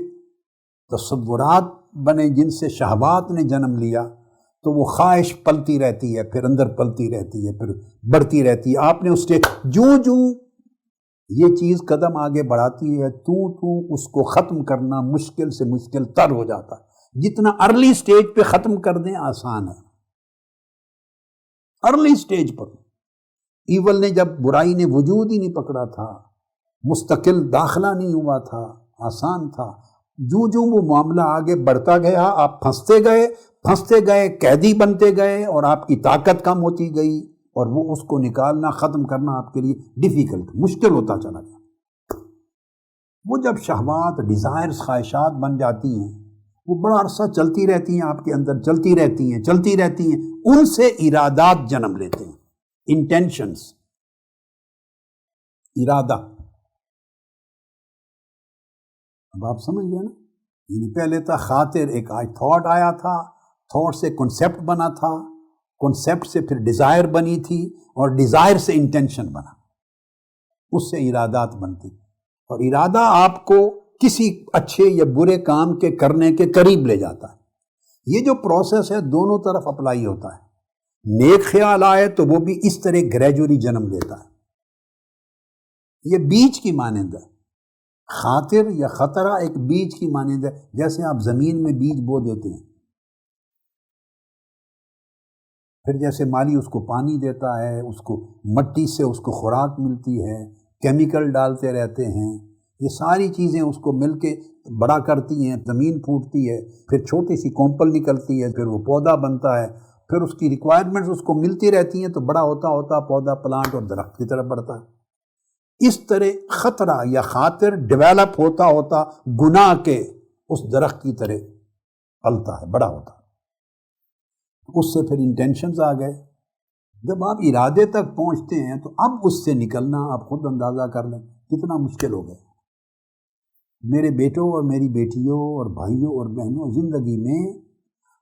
تصورات بنے جن سے شہوات نے جنم لیا، تو وہ خواہش پلتی رہتی ہے، پھر اندر پلتی رہتی ہے، پھر بڑھتی رہتی ہے۔ آپ نے اس کے جو یہ چیز قدم آگے بڑھاتی ہے، تو اس کو ختم کرنا مشکل سے مشکل تر ہو جاتا ہے۔ جتنا ارلی سٹیج پہ ختم کر دیں آسان ہے، ارلی سٹیج پر۔ ایول نے جب برائی نے وجود ہی نہیں پکڑا تھا، مستقل داخلہ نہیں ہوا تھا، آسان تھا۔ جو وہ معاملہ آگے بڑھتا گیا، آپ پھنستے گئے، قیدی بنتے گئے، اور آپ کی طاقت کم ہوتی گئی، اور وہ اس کو نکالنا، ختم کرنا آپ کے لیے ڈیفیکلٹ، مشکل ہوتا چلا گیا۔ وہ جب شہوات، ڈیزائرز، خواہشات بن جاتی ہیں، وہ بڑا عرصہ چلتی رہتی ہیں، آپ کے اندر چلتی رہتی ہیں، ان سے ارادات جنم لیتے ہیں، انٹینشنز، ارادہ۔ اب آپ سمجھ گئے نا، یعنی پہلے تھا خاطر، ایک تھاٹ آیا تھا، تھاٹ سے کنسیپٹ بنا تھا، کنسیپٹ سے پھر ڈیزائر بنی تھی، اور ڈیزائر سے انٹینشن بنا، اس سے ارادات بنتی، اور ارادہ آپ کو کسی اچھے یا برے کام کے کرنے کے قریب لے جاتا ہے۔ یہ جو پروسیس ہے دونوں طرف اپلائی ہوتا ہے۔ نیک خیال آئے تو وہ بھی اس طرح گریجولی جنم لیتا ہے۔ یہ بیج کی مانند ہے، خاطر یا خطرہ ایک بیج کی مانند ہے، جیسے آپ زمین میں بیج بو دیتے ہیں، پھر جیسے مالی اس کو پانی دیتا ہے، اس کو مٹی سے اس کو خوراک ملتی ہے، کیمیکل ڈالتے رہتے ہیں، یہ ساری چیزیں اس کو مل کے بڑا کرتی ہیں، زمین پھوٹتی ہے، پھر چھوٹی سی کونپل نکلتی ہے، پھر وہ پودا بنتا ہے، پھر اس کی ریکوائرمنٹس اس کو ملتی رہتی ہیں، تو بڑا ہوتا پودا پلانٹ اور درخت کی طرف بڑھتا ہے۔ اس طرح خطرہ یا خاطر ڈیویلپ ہوتا گناہ کے اس درخت کی طرح پلتا ہے، بڑا ہوتا ہے۔ اس سے پھر انٹینشنز آ گئے۔ جب آپ ارادے تک پہنچتے ہیں تو اب اس سے نکلنا آپ خود اندازہ کر لیں کتنا مشکل ہو گیا۔ میرے بیٹوں اور میری بیٹیوں اور بھائیوں اور بہنوں، زندگی میں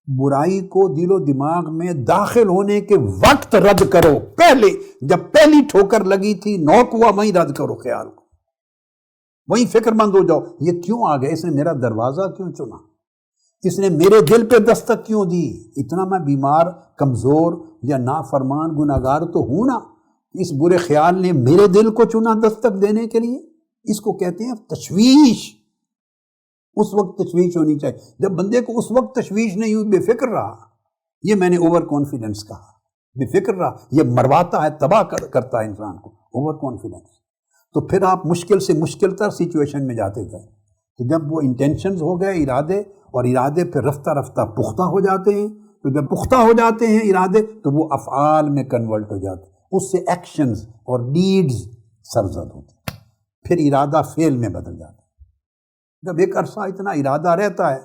برائی کو دل و دماغ میں داخل ہونے کے وقت رد کرو، پہلے جب پہلی ٹھوکر لگی تھی، نوک ہوا، وہیں رد کرو خیال کو، وہیں فکر مند ہو جاؤ، یہ کیوں آ گیا، اس نے میرا دروازہ کیوں چنا، اس نے میرے دل پہ دستک کیوں دی، اتنا میں بیمار، کمزور یا نافرمان گناہگار تو ہوں نا، اس برے خیال نے میرے دل کو چنا دستک دینے کے لیے۔ اس کو کہتے ہیں تشویش۔ اس وقت تشویش ہونی چاہیے، جب بندے کو اس وقت تشویش نہیں ہوئی، بے فکر رہا، یہ میں نے اوور کانفیڈنس کہا، بے فکر رہا، یہ مرواتا ہے، تباہ کرتا ہے انسان کو، اوور کانفیڈنس۔ تو پھر آپ مشکل سے مشکل تر سچویشن میں جاتے گئے، تو جب وہ انٹینشنز ہو گئے، ارادے، اور ارادے پھر رفتہ رفتہ پختہ ہو جاتے ہیں، تو جب پختہ ہو جاتے ہیں ارادے تو وہ افعال میں کنورٹ ہو جاتے ہیں، اس سے ایکشنز اور ڈیڈز سرزد ہوتے ہیں، پھر ارادہ فعل میں بدل جاتا ہے۔ جب ایک عرصہ اتنا ارادہ رہتا ہے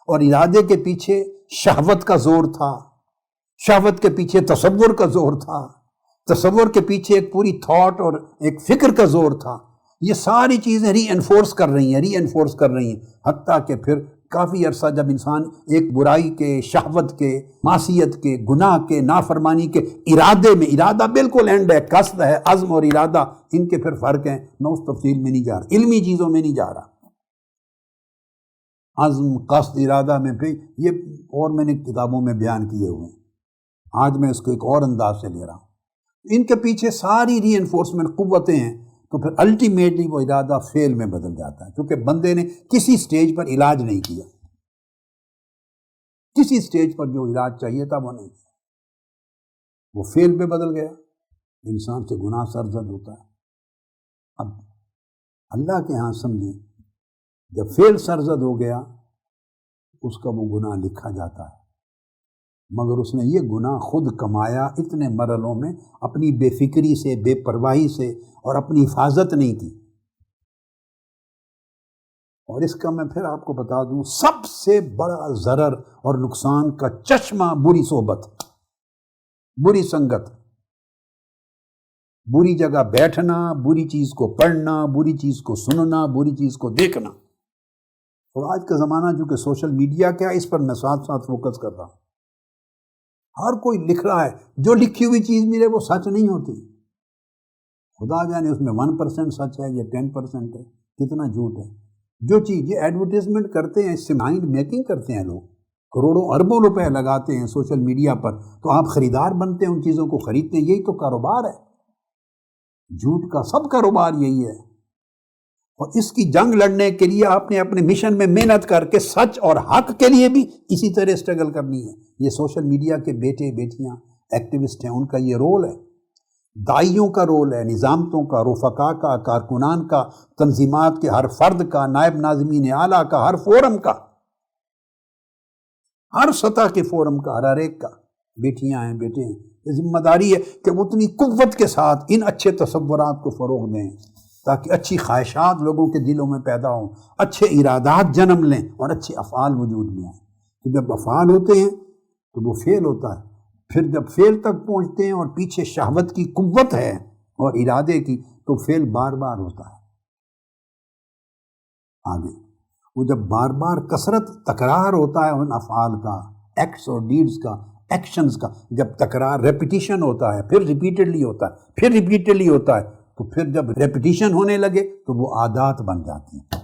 اور ارادے کے پیچھے شہوت کا زور تھا، شہوت کے پیچھے تصور کا زور تھا، تصور کے پیچھے ایک پوری تھاٹ اور ایک فکر کا زور تھا، یہ ساری چیزیں ری انفورس کر رہی ہیں، حتیٰ کہ پھر کافی عرصہ جب انسان ایک برائی کے، شہوت کے، معصیت کے، گناہ کے، نافرمانی کے ارادے میں، ارادہ بالکل اینڈ ہے، قصد ہے، عزم اور ارادہ، ان کے پھر فرق ہیں، میں اس تفصیل میں نہیں جا رہا، علمی چیزوں میں نہیں جا رہا، عزم، قصد، ارادہ میں پھر یہ اور میں نے کتابوں میں بیان کیے ہوئے ہیں، آج میں اس کو ایک اور انداز سے لے رہا ہوں۔ ان کے پیچھے ساری ری انفورسمنٹ قوتیں ہیں، تو پھر الٹیمیٹلی وہ ارادہ فعل میں بدل جاتا ہے، کیونکہ بندے نے کسی سٹیج پر علاج نہیں کیا، کسی سٹیج پر جو علاج چاہیے تھا وہ نہیں کیا، وہ فعل پہ بدل گیا، انسان سے گناہ سرزد ہوتا ہے۔ اب اللہ کے ہاں سمجھیں، جب فعل سرزد ہو گیا اس کا وہ گناہ لکھا جاتا ہے، مگر اس نے یہ گناہ خود کمایا اتنے مرحلوں میں، اپنی بے فکری سے، بے پرواہی سے، اور اپنی حفاظت نہیں کی۔ اور اس کا میں پھر آپ کو بتا دوں، سب سے بڑا ضرر اور نقصان کا چشمہ بری صحبت، بری سنگت، بری جگہ بیٹھنا، بری چیز کو پڑھنا، بری چیز کو سننا، بری چیز کو دیکھنا۔ اور آج کا زمانہ چونکہ سوشل میڈیا کا ہے، اس پر میں ساتھ ساتھ فوکس کر رہا ہوں۔ ہر کوئی لکھ رہا ہے، جو لکھی ہوئی چیز ملے وہ سچ نہیں ہوتی، خدا جانے اس میں 1% سچ ہے یا 10% ہے، کتنا جھوٹ ہے۔ جو چیز یہ ایڈورٹیزمنٹ کرتے ہیں، اس سے مائنڈ میکنگ کرتے ہیں لوگ، کروڑوں اربوں روپے لگاتے ہیں سوشل میڈیا پر، تو آپ خریدار بنتے ہیں، ان چیزوں کو خریدتے ہیں، یہی تو کاروبار ہے، جھوٹ کا سب کاروبار یہی ہے۔ اور اس کی جنگ لڑنے کے لیے آپ نے اپنے مشن میں محنت کر کے سچ اور حق کے لیے بھی اسی طرح اسٹرگل کرنی ہے۔ یہ سوشل میڈیا کے بیٹے بیٹیاں ایکٹیوسٹ ہیں، ان کا یہ رول ہے، داعیوں کا رول ہے، نظامتوں کا، رفقا کا، کارکنان کا، تنظیمات کے ہر فرد کا، نائب ناظمین اعلیٰ کا، ہر فورم کا، ہر سطح کے فورم کا، ہر ایک کا، بیٹیاں ہیں، بیٹے ہیں، یہ ذمہ داری ہے کہ وہ اتنی قوت کے ساتھ ان اچھے تصورات کو فروغ دیں تاکہ اچھی خواہشات لوگوں کے دلوں میں پیدا ہوں، اچھے ارادات جنم لیں اور اچھے افعال وجود میں آئیں۔ تو جب افعال ہوتے ہیں تو وہ فعل ہوتا ہے، پھر جب فعل تک پہنچتے ہیں اور پیچھے شہوت کی قوت ہے اور ارادے کی، تو فعل بار بار ہوتا ہے آگے۔ وہ جب بار بار کثرت تکرار ہوتا ہے ان افعال کا، ایکٹس اور ڈیڈز کا، ایکشنز کا، جب تکرار ریپیٹیشن ہوتا ہے، پھر ریپیٹڈلی ہوتا ہے، پھر ریپیٹڈلی ہوتا ہے، تو پھر جب ریپیٹیشن ہونے لگے تو وہ عادات بن جاتی ہیں،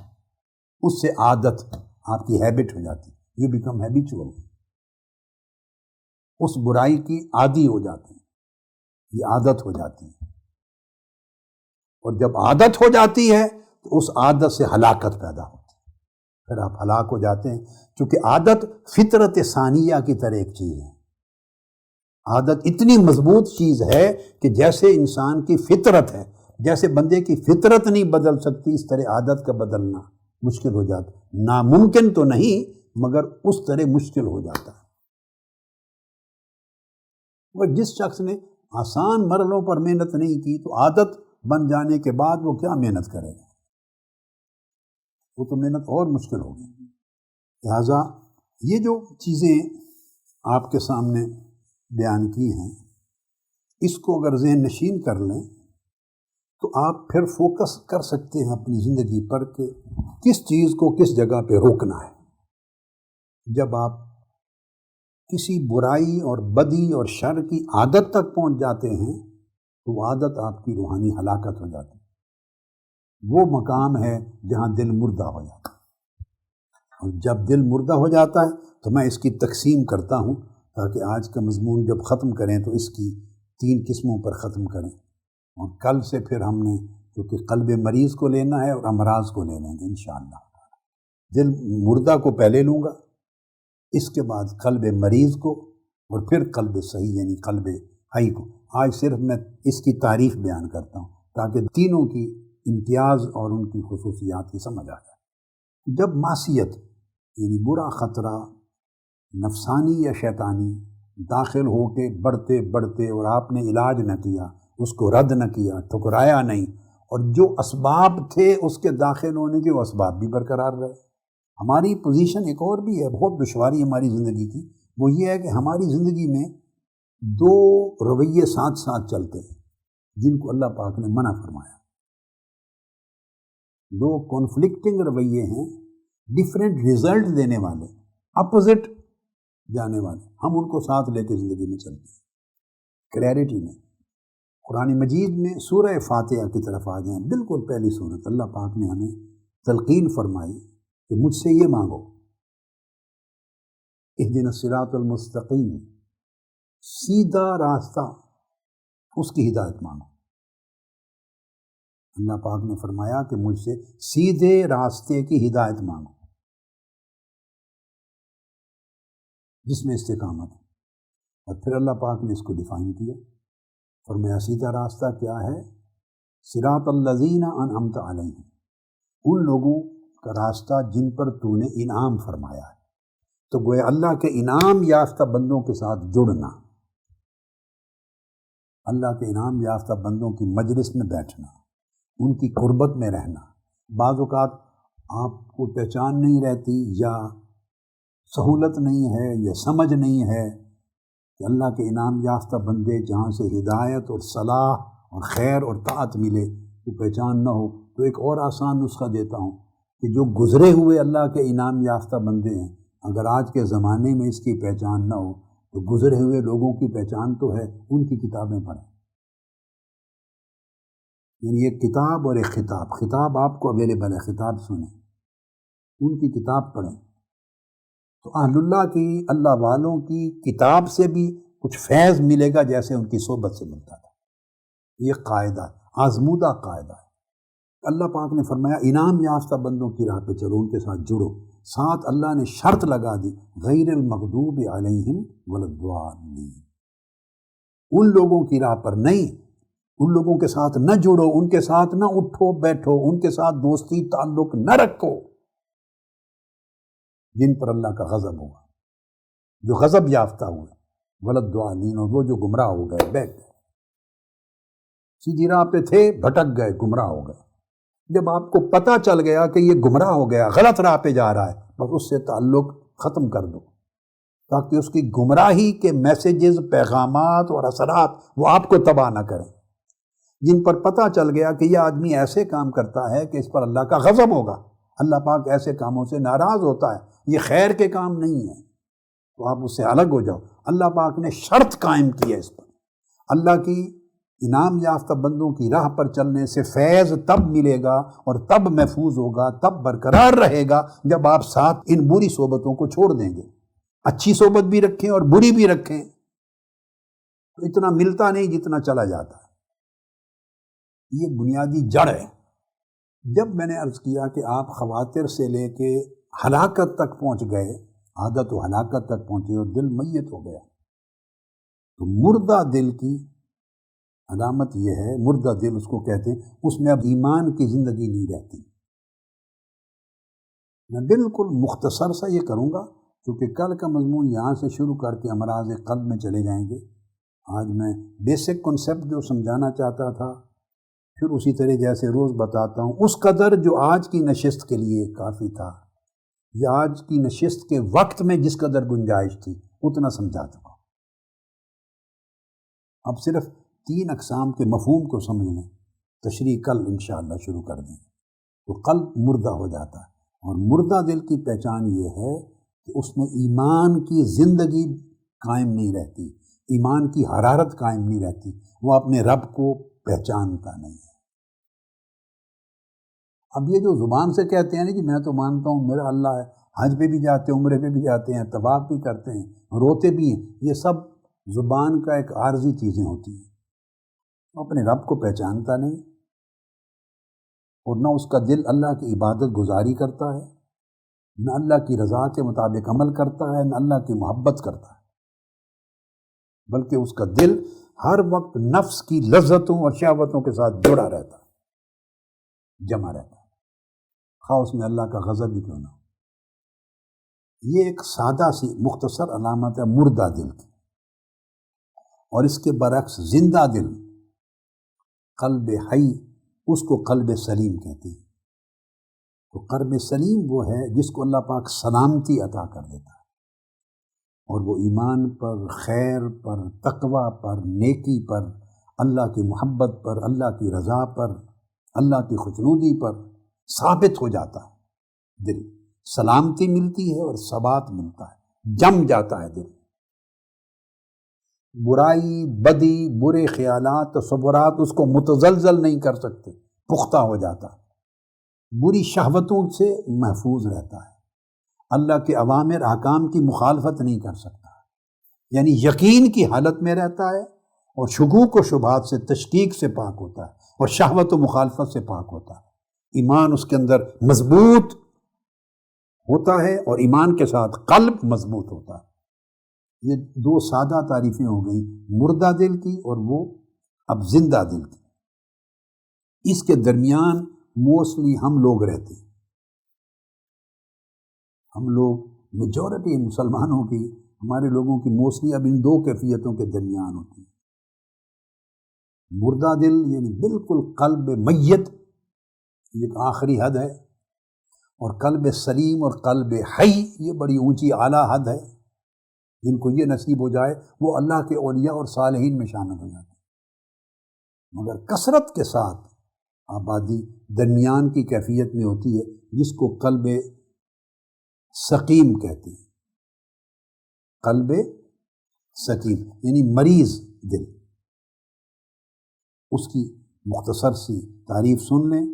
اس سے عادت آپ کی ہیبٹ ہو جاتی ہے، یو بیکم ہیبیچول، اس برائی کی عادی ہو جاتی ہے، یہ عادت ہو جاتی ہے، اور جب عادت ہو جاتی ہے تو اس عادت سے ہلاکت پیدا ہوتی ہے، پھر آپ ہلاک ہو جاتے ہیں، کیونکہ عادت فطرت ثانیہ کی طرح ایک چیز ہے۔ عادت اتنی مضبوط چیز ہے کہ جیسے انسان کی فطرت ہے، جیسے بندے کی فطرت نہیں بدل سکتی، اس طرح عادت کا بدلنا مشکل ہو جاتا ہے، ناممکن تو نہیں مگر اس طرح مشکل ہو جاتا ہے۔ اور جس شخص نے آسان مرحلوں پر محنت نہیں کی تو عادت بن جانے کے بعد وہ کیا محنت کرے گا، وہ تو محنت اور مشکل ہوگی۔ لہٰذا یہ جو چیزیں آپ کے سامنے بیان کی ہیں، اس کو اگر ذہن نشین کر لیں تو آپ پھر فوکس کر سکتے ہیں اپنی زندگی پر کہ کس چیز کو کس جگہ پہ روکنا ہے۔ جب آپ کسی برائی اور بدی اور شر کی عادت تک پہنچ جاتے ہیں تو وہ عادت آپ کی روحانی ہلاکت ہو جاتی ہے، وہ مقام ہے جہاں دل مردہ ہو جاتا ہے، اور جب دل مردہ ہو جاتا ہے تو میں اس کی تقسیم کرتا ہوں تاکہ آج کا مضمون جب ختم کریں تو اس کی 3 قسموں پر ختم کریں، اور کل سے پھر ہم نے کیونکہ قلب مریض کو لینا ہے اور امراض کو لے لیں گے انشاءاللہ۔ دل مردہ کو پہلے لوں گا، اس کے بعد قلب مریض کو، اور پھر قلب صحیح یعنی قلب حی کو۔ آج صرف میں اس کی تعریف بیان کرتا ہوں تاکہ تینوں کی امتیاز اور ان کی خصوصیات کی سمجھ آ جائے۔ جب معصیت یعنی برا خطرہ نفسانی یا شیطانی داخل ہو کے بڑھتے بڑھتے اور آپ نے علاج نہ کیا، اس کو رد نہ کیا، ٹھکرایا نہیں، اور جو اسباب تھے اس کے داخل ہونے کے وہ اسباب بھی برقرار رہے۔ ہماری پوزیشن ایک اور بھی ہے، بہت دشواری ہماری زندگی کی، وہ یہ ہے کہ ہماری زندگی میں دو رویے ساتھ ساتھ چلتے ہیں جن کو اللہ پاک نے منع فرمایا۔ دو کانفلکٹنگ رویے ہیں، ڈیفرنٹ رزلٹ دینے والے، اپوزٹ جانے والے، ہم ان کو ساتھ لے کے زندگی میں چلتے ہیں۔ کلیئرٹی میں قرآن مجید میں سورہ فاتحہ کی طرف آ جائیں، بالکل پہلی سورت، اللہ پاک نے ہمیں تلقین فرمائی کہ مجھ سے یہ مانگو، اہدنا الصراط المستقیم، سیدھا راستہ، اس کی ہدایت مانگو۔ اللہ پاک نے فرمایا کہ مجھ سے سیدھے راستے کی ہدایت مانگو جس میں استقامت ہے۔ اور پھر اللہ پاک نے اس کو ڈیفائن کیا، فرمایا سیدھا راستہ کیا ہے؟ صراط الذین انعمت علیہم، ان لوگوں کا راستہ جن پر تو نے انعام فرمایا ہے۔ تو گویا اللہ کے انعام یافتہ بندوں کے ساتھ جڑنا، اللہ کے انعام یافتہ بندوں کی مجلس میں بیٹھنا، ان کی قربت میں رہنا۔ بعض اوقات آپ کو پہچان نہیں رہتی یا سہولت نہیں ہے یا سمجھ نہیں ہے کہ اللہ کے انعام یافتہ بندے جہاں سے ہدایت اور صلاح اور خیر اور طاعت ملے وہ پہچان نہ ہو، تو ایک اور آسان نسخہ دیتا ہوں کہ جو گزرے ہوئے اللہ کے انعام یافتہ بندے ہیں، اگر آج کے زمانے میں اس کی پہچان نہ ہو تو گزرے ہوئے لوگوں کی پہچان تو ہے، ان کی کتابیں پڑھیں۔ یعنی ایک کتاب اور ایک خطاب، خطاب آپ کو اویلیبل ہے، خطاب سنیں، ان کی کتاب پڑھیں۔ تو اہل اللہ کی، اللہ والوں کی کتاب سے بھی کچھ فیض ملے گا جیسے ان کی صحبت سے ملتا تھا۔ یہ قاعدہ ہے، آزمودہ قاعدہ ہے۔ اللہ پاک نے فرمایا انعام یافتہ بندوں کی راہ پہ چلو، ان کے ساتھ جڑو۔ ساتھ اللہ نے شرط لگا دی، غیر المغضوب علیہم ولا الضالین، ان لوگوں کی راہ پر نہیں، ان لوگوں کے ساتھ نہ جڑو، ان کے ساتھ نہ اٹھو بیٹھو، ان کے ساتھ دوستی تعلق نہ رکھو جن پر اللہ کا غضب ہوگا، جو غضب یافتہ ہوئے، ولا الضالین، اور وہ جو گمراہ ہو گئے، بیٹھ گئے، سیدھی راہ پہ تھے بھٹک گئے، گمراہ ہو گئے۔ جب آپ کو پتہ چل گیا کہ یہ گمراہ ہو گیا، غلط راہ پہ جا رہا ہے، بس اس سے تعلق ختم کر دو تاکہ اس کی گمراہی کے میسیجز، پیغامات اور اثرات وہ آپ کو تباہ نہ کریں۔ جن پر پتہ چل گیا کہ یہ آدمی ایسے کام کرتا ہے کہ اس پر اللہ کا غضب ہوگا، اللہ پاک ایسے کاموں سے ناراض ہوتا ہے، یہ خیر کے کام نہیں ہے، تو آپ اس سے الگ ہو جاؤ۔ اللہ پاک نے شرط قائم کی ہے اس پر۔ اللہ کی انعام یافتہ بندوں کی راہ پر چلنے سے فیض تب ملے گا اور تب محفوظ ہوگا، تب برقرار رہے گا جب آپ ساتھ ان بری صحبتوں کو چھوڑ دیں گے۔ اچھی صحبت بھی رکھیں اور بری بھی رکھیں، تو اتنا ملتا نہیں جتنا چلا جاتا ہے۔ یہ بنیادی جڑ ہے۔ جب میں نے عرض کیا کہ آپ خواطر سے لے کے ہلاکت تک پہنچ گئے، عادت و ہلاکت تک پہنچے اور دل میت ہو گیا، تو مردہ دل کی علامت یہ ہے، مردہ دل اس کو کہتے ہیں، اس میں اب ایمان کی زندگی نہیں رہتی۔ میں بالکل مختصر سا یہ کروں گا کیونکہ کل کا مضمون یہاں سے شروع کر کے امراض قلب میں چلے جائیں گے۔ آج میں بیسک کنسیپٹ جو سمجھانا چاہتا تھا پھر اسی طرح جیسے روز بتاتا ہوں، اس قدر جو آج کی نشست کے لیے کافی تھا یا آج کی نشست کے وقت میں جس قدر گنجائش تھی اتنا سمجھا چکا۔ اب صرف 3 اقسام کے مفہوم کو سمجھ لیں، تشریح کل انشاءاللہ شروع کر دیں۔ تو قلب مردہ ہو جاتا ہے، اور مردہ دل کی پہچان یہ ہے کہ اس میں ایمان کی زندگی قائم نہیں رہتی، ایمان کی حرارت قائم نہیں رہتی، وہ اپنے رب کو پہچانتا نہیں ہے۔ اب یہ جو زبان سے کہتے ہیں نا کہ میں تو مانتا ہوں میرا اللہ ہے، حج پہ بھی جاتے ہیں، عمرے پہ بھی جاتے ہیں، طواف بھی کرتے ہیں، روتے بھی ہیں، یہ سب زبان کا ایک عارضی چیزیں ہوتی ہیں۔ اپنے رب کو پہچانتا نہیں اور نہ اس کا دل اللہ کی عبادت گزاری کرتا ہے، نہ اللہ کی رضا کے مطابق عمل کرتا ہے، نہ اللہ کی محبت کرتا ہے۔ بلکہ اس کا دل ہر وقت نفس کی لذتوں اور شہوتوں کے ساتھ جڑا رہتا ہے، جمع رہتا ہے، خواہ اس میں اللہ کا غضب بھی کیوں نہ ہو۔ یہ ایک سادہ سی مختصر علامت ہے مردہ دل کی۔ اور اس کے برعکس زندہ دل، قلب حی، اس کو قلب سلیم کہتے ہیں۔ تو قلب سلیم وہ ہے جس کو اللہ پاک سلامتی عطا کر دیتا ہے، اور وہ ایمان پر، خیر پر، تقوی پر، نیکی پر، اللہ کی محبت پر، اللہ کی رضا پر، اللہ کی خوشنودی پر ثابت ہو جاتا ہے۔ دل سلامتی ملتی ہے اور ثبات ملتا ہے، جم جاتا ہے دل۔ برائی، بدی، برے خیالات، تصورات اس کو متزلزل نہیں کر سکتے، پختہ ہو جاتا ہے، بری شہوتوں سے محفوظ رہتا ہے، اللہ کے اوامر احکام کی مخالفت نہیں کر سکتا، یعنی یقین کی حالت میں رہتا ہے، اور شکوک و شبہات سے، تشکیک سے پاک ہوتا ہے، اور شہوت و مخالفت سے پاک ہوتا ہے۔ ایمان اس کے اندر مضبوط ہوتا ہے، اور ایمان کے ساتھ قلب مضبوط ہوتا ہے۔ یہ دو سادہ تعریفیں ہو گئیں، مردہ دل کی اور وہ اب زندہ دل کی۔ اس کے درمیان موسٹلی ہم لوگ رہتے ہیں، ہم لوگ میجورٹی مسلمانوں کی، ہمارے لوگوں کی موسٹلی اب ان دو کیفیتوں کے درمیان ہوتی ہے۔ مردہ دل یعنی بالکل قلب میت، یہ ایک آخری حد ہے، اور قلب سلیم اور قلب حی یہ بڑی اونچی اعلیٰ حد ہے۔ جن کو یہ نصیب ہو جائے وہ اللہ کے اولیاء اور صالحین میں شامل ہو جاتے ہیں۔ مگر کثرت کے ساتھ آبادی درمیان کی کیفیت میں ہوتی ہے، جس کو قلب سقیم کہتے ہیں۔ قلب سقیم یعنی مریض دل۔ اس کی مختصر سی تعریف سن لیں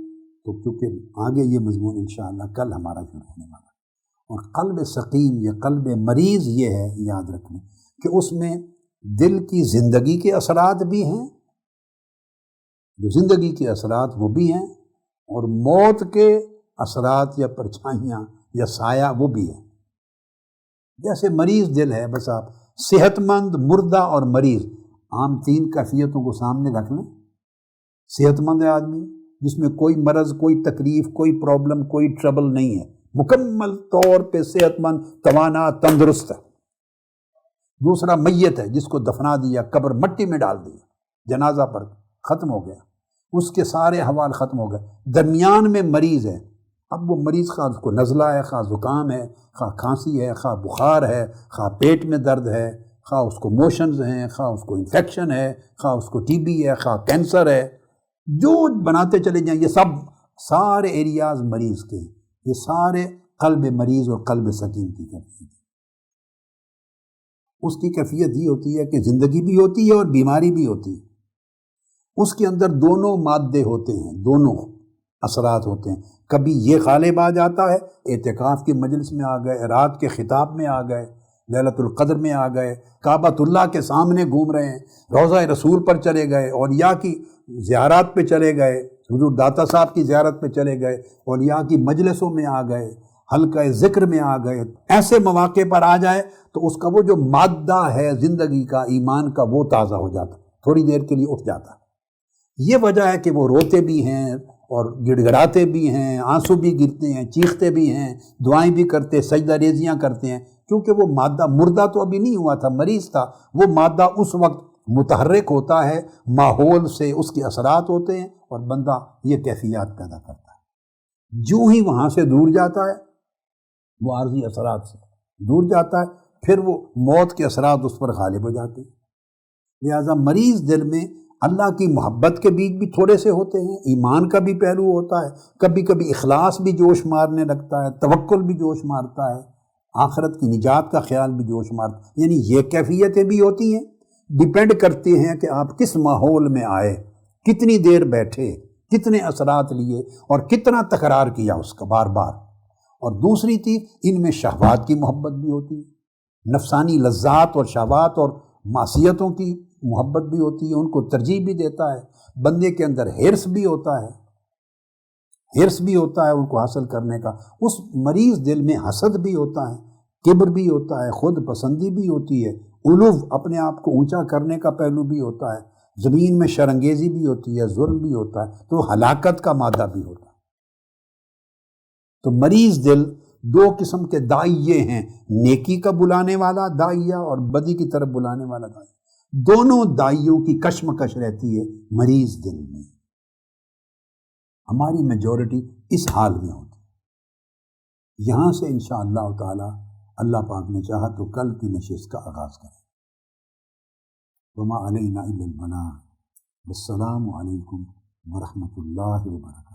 تو، کیونکہ آگے یہ مضمون انشاءاللہ کل ہمارا شروع ہونے والا ہے۔ اور قلب سقیم یا قلب مریض یہ ہے، یاد رکھیں کہ اس میں دل کی زندگی کے اثرات بھی ہیں، جو زندگی کے اثرات وہ بھی ہیں، اور موت کے اثرات یا پرچھائیاں یا سایہ وہ بھی ہیں۔ جیسے مریض دل ہے، بس آپ صحت مند، مردہ اور مریض، عام تین کیفیتوں کو سامنے رکھ لیں۔ صحت مند ہے آدمی، جس میں کوئی مرض، کوئی تکلیف، کوئی پرابلم، کوئی ٹربل نہیں ہے، مکمل طور پہ صحت مند، توانا، تندرست ہے۔ دوسرا میت ہے، جس کو دفنا دیا، قبر مٹی میں ڈال دیا، جنازہ پر ختم ہو گیا، اس کے سارے حوال ختم ہو گئے۔ درمیان میں مریض ہے، اب وہ مریض خواہ اس کو نزلہ ہے، خواہ زکام ہے، خواہ کھانسی ہے، خواہ بخار ہے، خواہ پیٹ میں درد ہے، خواہ اس کو موشنز ہیں، خواہ اس کو انفیکشن ہے، خواہ اس کو ٹی بی ہے، خواہ کینسر ہے، جو بناتے چلے جائیں، یہ سب سارے ایریاز مریض کے ہیں۔ یہ سارے قلب مریض اور قلب سقیم کی کیفیت ہے۔ اس کی کیفیت یہ ہوتی ہے کہ زندگی بھی ہوتی ہے اور بیماری بھی ہوتی ہے۔ اس کے اندر دونوں مادے ہوتے ہیں، دونوں اثرات ہوتے ہیں۔ کبھی یہ غالب آ جاتا ہے، اعتکاف کی مجلس میں آ گئے، رات کے خطاب میں آ گئے، لیلۃ القدر میں آ گئے، کعبۃ اللہ کے سامنے گھوم رہے ہیں، روضہ رسول پر چلے گئے، اولیاء کی زیارات پہ چلے گئے، حضور داتا صاحب کی زیارت پہ چلے گئے، اولیاء کی مجلسوں میں آ گئے، حلقہ ذکر میں آ گئے، ایسے مواقع پر آ جائے تو اس کا وہ جو مادہ ہے زندگی کا، ایمان کا، وہ تازہ ہو جاتا، تھوڑی دیر کے لیے اٹھ جاتا ہے۔ یہ وجہ ہے کہ وہ روتے بھی ہیں اور گڑ گڑاتے بھی ہیں، آنسو بھی گرتے ہیں، چیختے بھی ہیں، دعائیں بھی کرتے، سجدہ ریزیاں کرتے ہیں، کیونکہ وہ مادہ مردہ تو ابھی نہیں ہوا تھا، مریض تھا، وہ مادہ اس وقت متحرک ہوتا ہے، ماحول سے اس کے اثرات ہوتے ہیں، اور بندہ یہ کیفیات پیدا کرتا ہے۔ جو ہی وہاں سے دور جاتا ہے، وہ عارضی اثرات سے دور جاتا ہے، پھر وہ موت کے اثرات اس پر غالب ہو جاتے ہیں۔ لہٰذا مریض دل میں اللہ کی محبت کے بیچ بھی تھوڑے سے ہوتے ہیں، ایمان کا بھی پہلو ہوتا ہے، کبھی کبھی اخلاص بھی جوش مارنے لگتا ہے، توکل بھی جوش مارتا ہے، آخرت کی نجات کا خیال بھی جوش مارتا ہے۔ یعنی یہ کیفیتیں بھی ہوتی ہیں، ڈیپینڈ کرتے ہیں کہ آپ کس ماحول میں آئے، کتنی دیر بیٹھے، کتنے اثرات لیے، اور کتنا تکرار کیا اس کا بار بار۔ اور دوسری چیز، ان میں شہوات کی محبت بھی ہوتی ہے، نفسانی لذات اور شہوات اور معصیتوں کی محبت بھی ہوتی ہے، ان کو ترجیح بھی دیتا ہے۔ بندے کے اندر حرص بھی ہوتا ہے، حرص بھی ہوتا ہے ان کو حاصل کرنے کا۔ اس مریض دل میں حسد بھی ہوتا ہے، کبر بھی ہوتا ہے، خود پسندی بھی ہوتی ہے، علو اپنے آپ کو اونچا کرنے کا پہلو بھی ہوتا ہے، زمین میں شرنگیزی بھی ہوتی ہے، ظلم بھی ہوتا ہے، تو ہلاکت کا مادہ بھی ہوتا ہے۔ تو مریض دل دو قسم کے داعیے ہیں، نیکی کا بلانے والا داعیہ اور بدی کی طرف بلانے والا داعیہ۔ دونوں داعیوں کی کشمکش رہتی ہے مریض دل میں۔ ہماری میجورٹی اس حال میں ہوتی ہے۔ یہاں سے انشاءاللہ تعالی اللہ پاک نے چاہا تو کل کی نشست کا آغاز کریں۔ وما علینا الا البلاغ۔ والسلام علیکم ورحمۃ اللہ وبرکاتہ۔